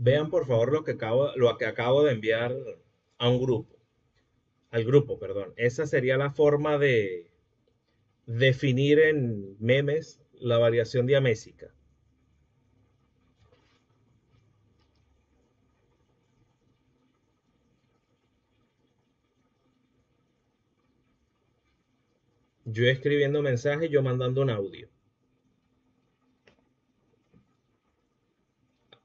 Vean por favor lo que acabo de enviar a un grupo, al grupo, perdón. Esa sería la forma de definir en memes la variación diamésica. Yo escribiendo mensajes, yo mandando un audio.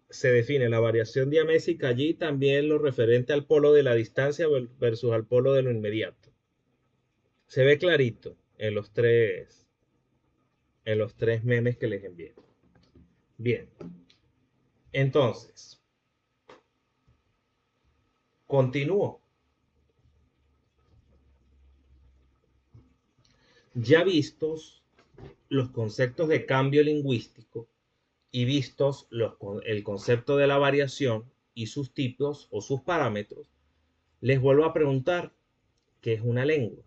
Se define la variación diamésica allí también lo referente al polo de la distancia versus al polo de lo inmediato. Se ve clarito en los tres memes que les envié. Bien, entonces, continúo. Ya vistos los conceptos de cambio lingüístico y vistos el concepto de la variación y sus tipos o sus parámetros, les vuelvo a preguntar, ¿qué es una lengua?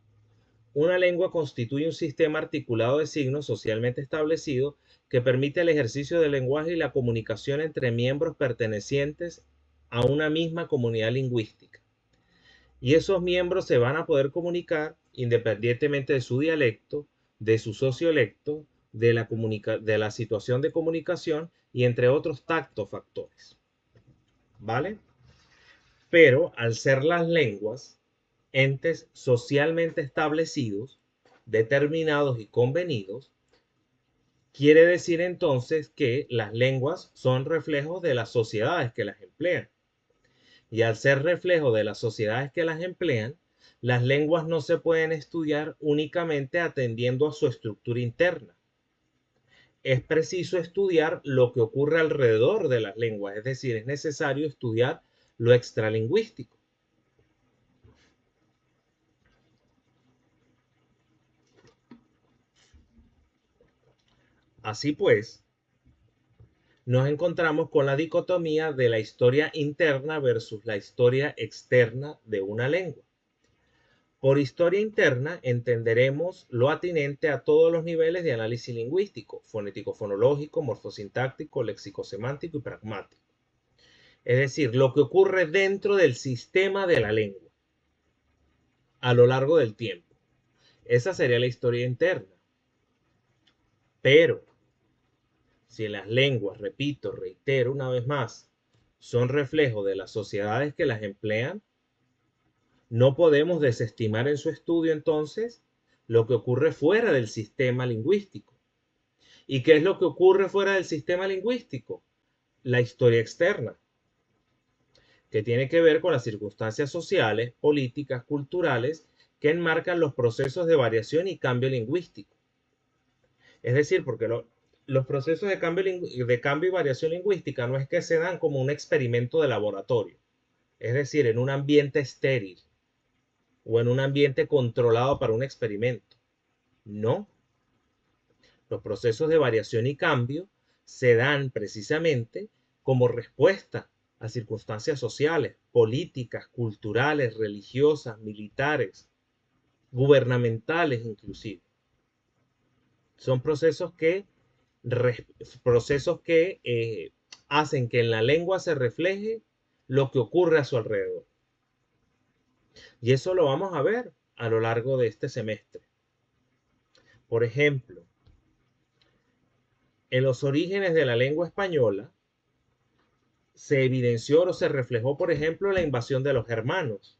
Una lengua constituye un sistema articulado de signos socialmente establecido que permite el ejercicio del lenguaje y la comunicación entre miembros pertenecientes a una misma comunidad lingüística. Y esos miembros se van a poder comunicar independientemente de su dialecto, de su sociolecto, de la situación de comunicación y entre otros factores. ¿Vale? Pero al ser las lenguas entes socialmente establecidos, determinados y convenidos, quiere decir entonces que las lenguas son reflejos de las sociedades que las emplean. Y al ser reflejo de las sociedades que las emplean, las lenguas no se pueden estudiar únicamente atendiendo a su estructura interna. Es preciso estudiar lo que ocurre alrededor de las lenguas, es decir, es necesario estudiar lo extralingüístico. Así pues, nos encontramos con la dicotomía de la historia interna versus la historia externa de una lengua. Por historia interna entenderemos lo atinente a todos los niveles de análisis lingüístico, fonético-fonológico, morfosintáctico, léxico-semántico y pragmático. Es decir, lo que ocurre dentro del sistema de la lengua a lo largo del tiempo. Esa sería la historia interna. Pero si las lenguas, repito, reitero una vez más, son reflejo de las sociedades que las emplean, no podemos desestimar en su estudio entonces lo que ocurre fuera del sistema lingüístico. ¿Y qué es lo que ocurre fuera del sistema lingüístico? La historia externa. que tiene que ver con las circunstancias sociales, políticas, culturales que enmarcan los procesos de variación y cambio lingüístico. Es decir, porque los procesos de cambio y variación lingüística no es que se dan como un experimento de laboratorio, es decir, en un ambiente estéril o en un ambiente controlado para un experimento. No, los procesos de variación y cambio se dan precisamente como respuesta a circunstancias sociales, políticas, culturales, religiosas, militares, gubernamentales inclusive. Son procesos que hacen que en la lengua se refleje lo que ocurre a su alrededor. Y eso lo vamos a ver a lo largo de este semestre. Por ejemplo, en los orígenes de la lengua española se evidenció o se reflejó, por ejemplo, la invasión de los germanos.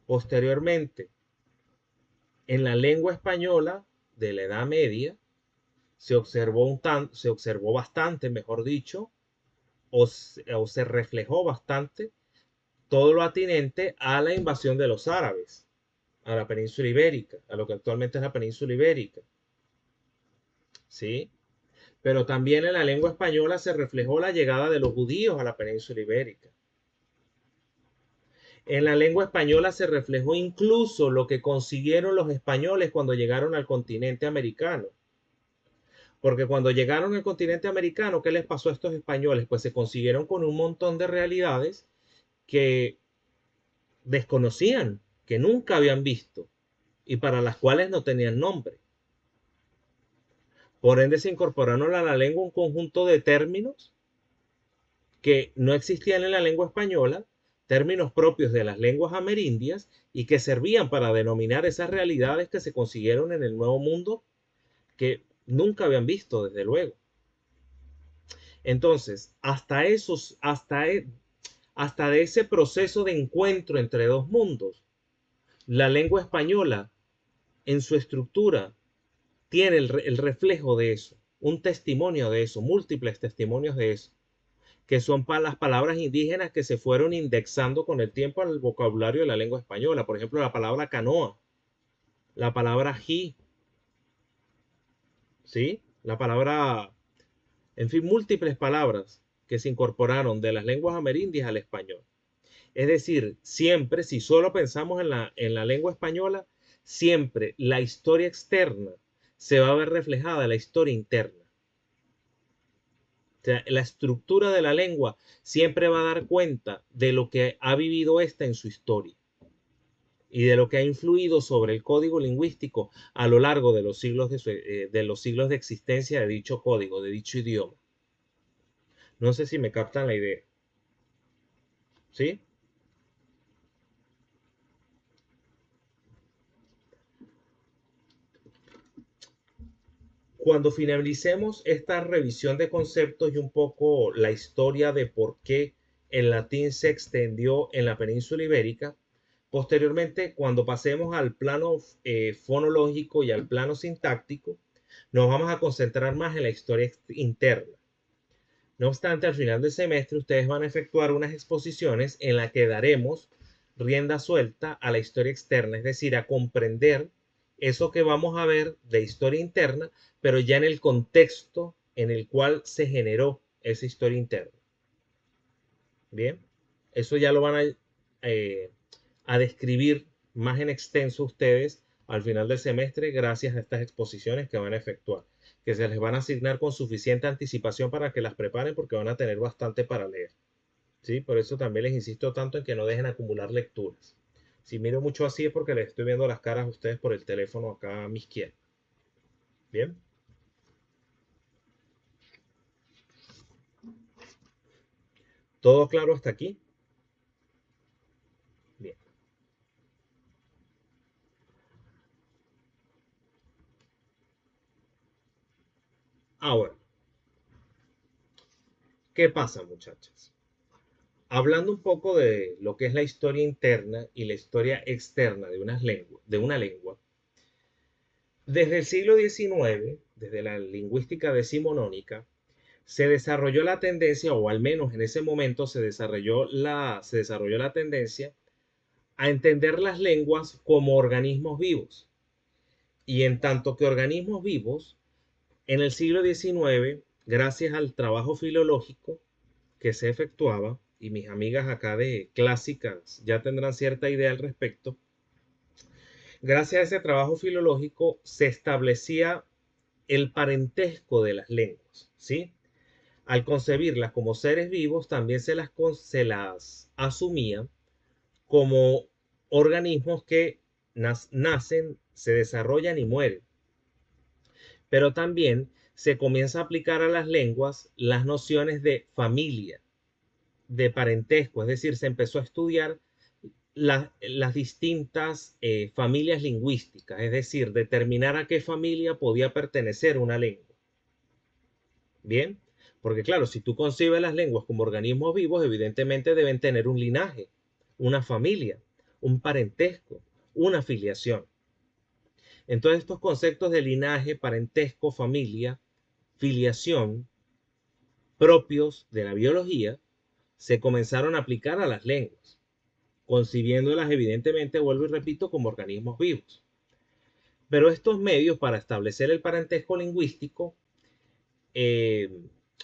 Posteriormente, en la lengua española de la Edad Media se observó bastante, mejor dicho, o se reflejó bastante todo lo atinente a la invasión de los árabes a la península ibérica, a lo que actualmente es la península ibérica. ¿Sí? Pero también en la lengua española se reflejó la llegada de los judíos a la península ibérica. En la lengua española se reflejó incluso lo que consiguieron los españoles cuando llegaron al continente americano. Porque cuando llegaron al continente americano, ¿qué les pasó a estos españoles? Pues se consiguieron con un montón de realidades que desconocían, que nunca habían visto y para las cuales no tenían nombre. Por ende se incorporaron a la lengua un conjunto de términos que no existían en la lengua española, términos propios de las lenguas amerindias y que servían para denominar esas realidades que se consiguieron en el Nuevo Mundo que nunca habían visto, desde luego. Entonces, hasta de ese proceso de encuentro entre dos mundos, la lengua española en su estructura tiene el reflejo de eso, un testimonio de eso, múltiples testimonios de eso, que son las palabras indígenas que se fueron indexando con el tiempo al vocabulario de la lengua española. Por ejemplo, la palabra canoa, la palabra ji, ¿sí? La palabra, en fin, múltiples palabras que se incorporaron de las lenguas amerindias al español. Es decir, siempre, si solo pensamos en la lengua española, siempre la historia externa se va a ver reflejada en la historia interna. O sea, la estructura de la lengua siempre va a dar cuenta de lo que ha vivido esta en su historia y de lo que ha influido sobre el código lingüístico a lo largo de los siglos de existencia de dicho código, de dicho idioma. No sé si me captan la idea. ¿Sí? Cuando finalicemos esta revisión de conceptos y un poco la historia de por qué el latín se extendió en la península ibérica, posteriormente, cuando pasemos al plano fonológico y al plano sintáctico, nos vamos a concentrar más en la historia interna. No obstante, al final del semestre ustedes van a efectuar unas exposiciones en las que daremos rienda suelta a la historia externa, es decir, a comprender eso que vamos a ver de historia interna, pero ya en el contexto en el cual se generó esa historia interna. Bien, eso ya lo van a describir más en extenso ustedes al final del semestre gracias a estas exposiciones que van a efectuar, que se les van a asignar con suficiente anticipación para que las preparen porque van a tener bastante para leer. ¿Sí? Por eso también les insisto tanto en que no dejen acumular lecturas. Si miro mucho así es porque les estoy viendo las caras a ustedes por el teléfono acá a mi izquierda. Bien. ¿Todo claro hasta aquí? Bien. Ahora, ¿qué pasa, muchachas? Hablando un poco de lo que es la historia interna y la historia externa de una lengua, desde el siglo XIX, desde la lingüística decimonónica, se desarrolló la tendencia, o al menos en ese momento se desarrolló la tendencia a entender las lenguas como organismos vivos. Y en tanto que organismos vivos, en el siglo XIX, gracias al trabajo filológico que se efectuaba, y mis amigas acá de clásicas ya tendrán cierta idea al respecto, gracias a ese trabajo filológico se establecía el parentesco de las lenguas, ¿sí? Al concebirlas como seres vivos, también se las asumía como organismos que nacen, se desarrollan y mueren. Pero también se comienza a aplicar a las lenguas las nociones de familia, de parentesco, es decir, se empezó a estudiar las distintas familias lingüísticas, es decir, determinar a qué familia podía pertenecer una lengua. Bien, porque claro, si tú concibes las lenguas como organismos vivos, evidentemente deben tener un linaje, una familia, un parentesco, una filiación. Entonces estos conceptos de linaje, parentesco, familia, filiación, propios de la biología, se comenzaron a aplicar a las lenguas, concibiéndolas evidentemente, vuelvo y repito, como organismos vivos. Pero estos medios para establecer el parentesco lingüístico, eh,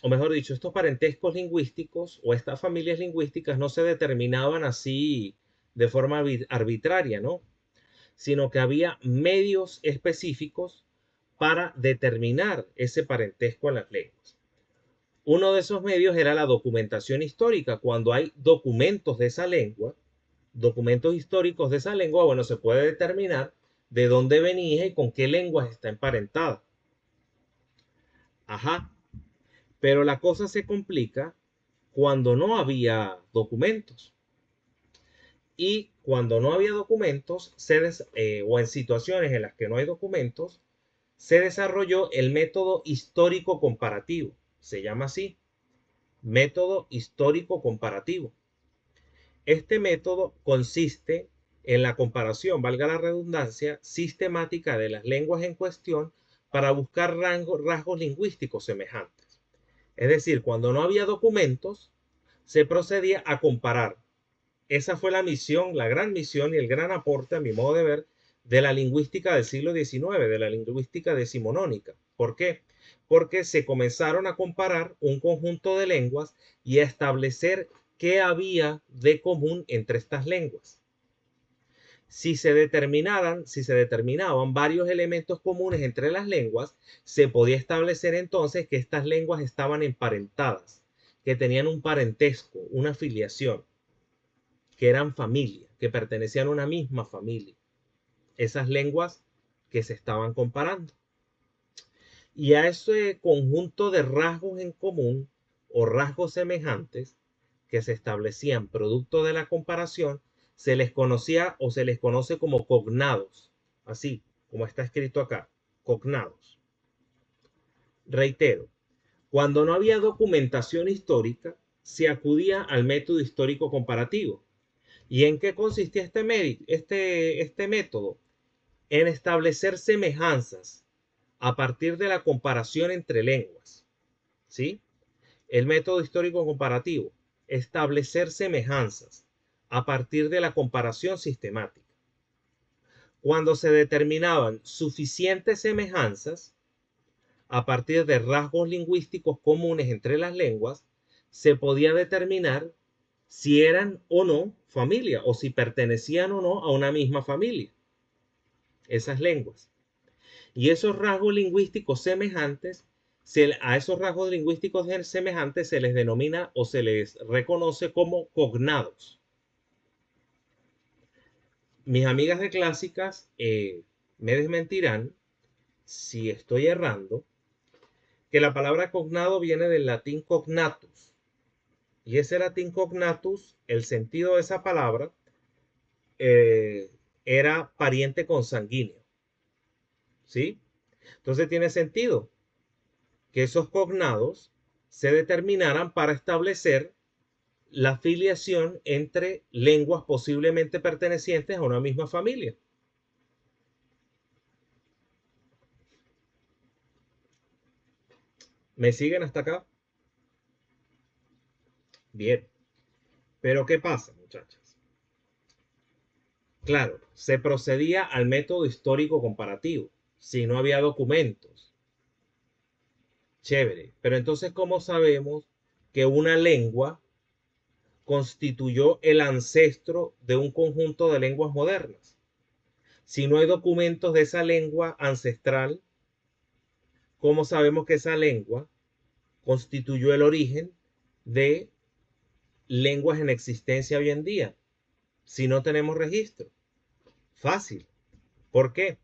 o mejor dicho, estos parentescos lingüísticos o estas familias lingüísticas no se determinaban así de forma arbitraria, ¿no? Sino que había medios específicos para determinar ese parentesco en las lenguas. Uno de esos medios era la documentación histórica. Cuando hay documentos de esa lengua, documentos históricos de esa lengua, bueno, se puede determinar de dónde venía y con qué lenguas está emparentada. Ajá, pero la cosa se complica cuando no había documentos. Y cuando no había documentos, o en situaciones en las que no hay documentos, se desarrolló el método histórico comparativo. Se llama así, método histórico comparativo. Este método consiste en la comparación, valga la redundancia, sistemática de las lenguas en cuestión para buscar rasgos lingüísticos semejantes. Es decir, cuando no había documentos, se procedía a comparar. Esa fue la misión, la gran misión y el gran aporte, a mi modo de ver, de la lingüística del siglo XIX, de la lingüística decimonónica. ¿Por qué? Porque se comenzaron a comparar un conjunto de lenguas y a establecer qué había de común entre estas lenguas. Si se determinaban varios elementos comunes entre las lenguas, se podía establecer entonces que estas lenguas estaban emparentadas, que tenían un parentesco, una filiación, que eran familia, que pertenecían a una misma familia. Esas lenguas que se estaban comparando. Y a ese conjunto de rasgos en común o rasgos semejantes que se establecían producto de la comparación, se les conocía o se les conoce como cognados, así como está escrito acá, cognados. Reitero, cuando no había documentación histórica, se acudía al método histórico comparativo. ¿Y en qué consistía este método? En establecer semejanzas a partir de la comparación entre lenguas. ¿Sí? El método histórico comparativo, establecer semejanzas a partir de la comparación sistemática. Cuando se determinaban suficientes semejanzas a partir de rasgos lingüísticos comunes entre las lenguas, se podía determinar si eran o no familia o si pertenecían o no a una misma familia, esas lenguas. Y esos rasgos lingüísticos semejantes, a esos rasgos lingüísticos semejantes se les denomina o se les reconoce como cognados. Mis amigas de clásicas me desmentirán si estoy errando, que la palabra cognado viene del latín cognatus. Y ese latín cognatus, el sentido de esa palabra, era pariente consanguíneo. ¿Sí? Entonces tiene sentido que esos cognados se determinaran para establecer la filiación entre lenguas posiblemente pertenecientes a una misma familia. ¿Me siguen hasta acá? Bien, pero ¿qué pasa, muchachas? Claro, se procedía al método histórico comparativo, si no había documentos. Chévere, pero entonces, ¿cómo sabemos que una lengua constituyó el ancestro de un conjunto de lenguas modernas? Si no hay documentos de esa lengua ancestral, ¿cómo sabemos que esa lengua constituyó el origen de lenguas en existencia hoy en día? Si no tenemos registro. Fácil. ¿Por qué?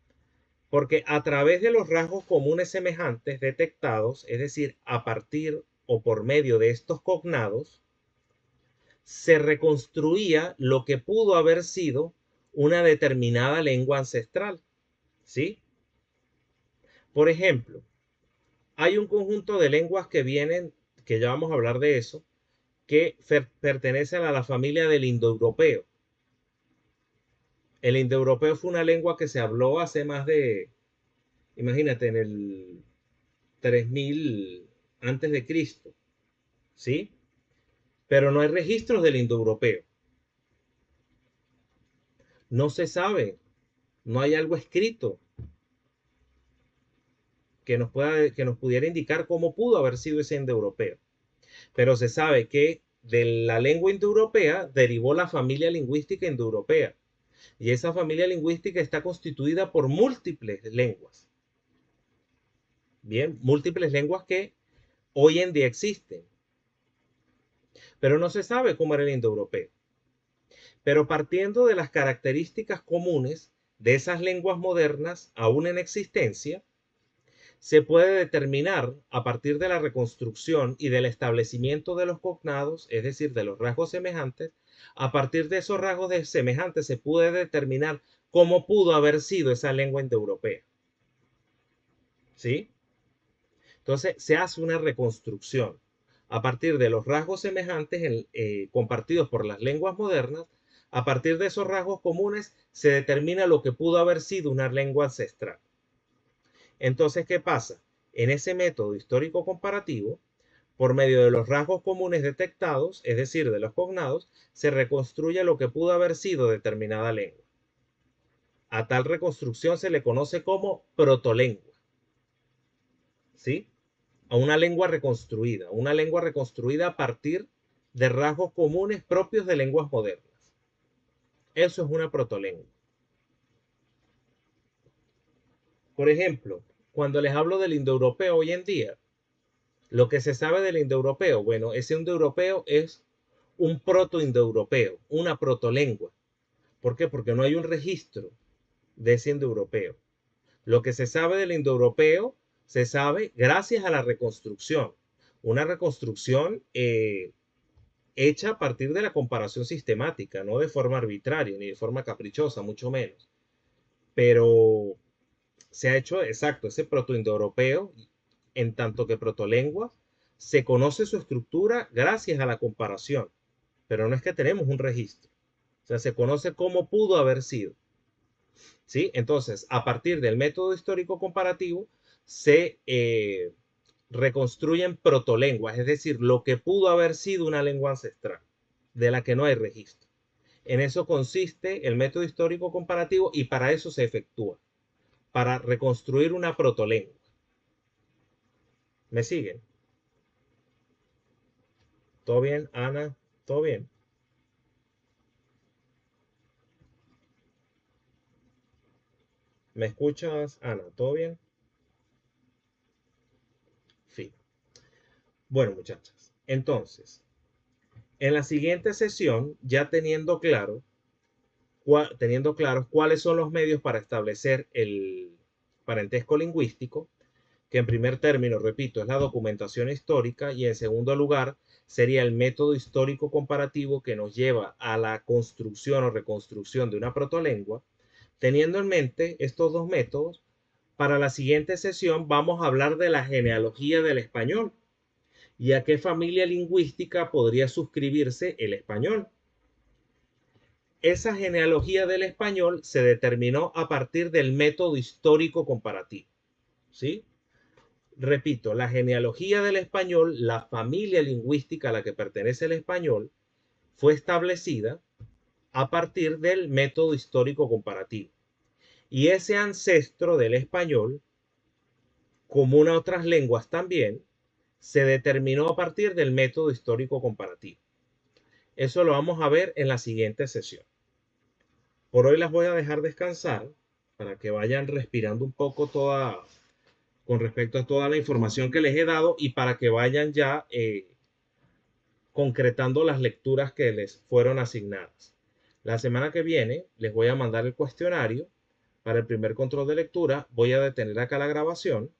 Porque a través de los rasgos comunes semejantes detectados, es decir, a partir o por medio de estos cognados, se reconstruía lo que pudo haber sido una determinada lengua ancestral. ¿Sí? Por ejemplo, hay un conjunto de lenguas que vienen, que ya vamos a hablar de eso, que pertenecen a la familia del indoeuropeo. El indoeuropeo fue una lengua que se habló hace más de, imagínate, en el 3000 antes de Cristo, ¿sí? Pero no hay registros del indoeuropeo. No se sabe, no hay algo escrito que nos pudiera indicar cómo pudo haber sido ese indoeuropeo. Pero se sabe que de la lengua indoeuropea derivó la familia lingüística indoeuropea. Y esa familia lingüística está constituida por múltiples lenguas. Bien, múltiples lenguas que hoy en día existen. Pero no se sabe cómo era el indoeuropeo. Pero partiendo de las características comunes de esas lenguas modernas aún en existencia, se puede determinar a partir de la reconstrucción y del establecimiento de los cognados, es decir, de los rasgos semejantes, a partir de esos rasgos semejantes se puede determinar cómo pudo haber sido esa lengua indoeuropea. ¿Sí? Entonces se hace una reconstrucción a partir de los rasgos semejantes compartidos por las lenguas modernas. A partir de esos rasgos comunes se determina lo que pudo haber sido una lengua ancestral. Entonces, ¿qué pasa? En ese método histórico comparativo, por medio de los rasgos comunes detectados, es decir, de los cognados, se reconstruye lo que pudo haber sido determinada lengua. A tal reconstrucción se le conoce como protolengua. ¿Sí? A una lengua reconstruida a partir de rasgos comunes propios de lenguas modernas. Eso es una protolengua. Por ejemplo, cuando les hablo del indoeuropeo hoy en día, lo que se sabe del indoeuropeo, bueno, ese indoeuropeo es un proto-indoeuropeo, una protolengua. ¿Por qué? Porque no hay un registro de ese indoeuropeo. Lo que se sabe del indoeuropeo se sabe gracias a la reconstrucción. Una reconstrucción hecha a partir de la comparación sistemática, no de forma arbitraria ni de forma caprichosa, mucho menos. Pero se ha hecho exacto ese proto-indoeuropeo, en tanto que protolengua, se conoce su estructura gracias a la comparación, pero no es que tenemos un registro. O sea, se conoce cómo pudo haber sido. ¿Sí? Entonces, a partir del método histórico comparativo, se reconstruyen protolenguas, es decir, lo que pudo haber sido una lengua ancestral, de la que no hay registro. En eso consiste el método histórico comparativo y para eso se efectúa, para reconstruir una protolengua. ¿Me siguen? ¿Todo bien, Ana? ¿Todo bien? ¿Me escuchas, Ana? ¿Todo bien? Sí. Bueno, muchachas, entonces, en la siguiente sesión, ya teniendo claros cuáles son los medios para establecer el parentesco lingüístico, que en primer término, repito, es la documentación histórica y en segundo lugar sería el método histórico comparativo que nos lleva a la construcción o reconstrucción de una protolengua. Teniendo en mente estos dos métodos, para la siguiente sesión vamos a hablar de la genealogía del español y a qué familia lingüística podría suscribirse el español. Esa genealogía del español se determinó a partir del método histórico comparativo. ¿Sí? Repito, la genealogía del español, la familia lingüística a la que pertenece el español, fue establecida a partir del método histórico comparativo. Y ese ancestro del español, común a otras lenguas también, se determinó a partir del método histórico comparativo. Eso lo vamos a ver en la siguiente sesión. Por hoy las voy a dejar descansar para que vayan respirando un poco con respecto a toda la información que les he dado y para que vayan ya concretando las lecturas que les fueron asignadas. La semana que viene les voy a mandar el cuestionario para el primer control de lectura. Voy a detener acá la grabación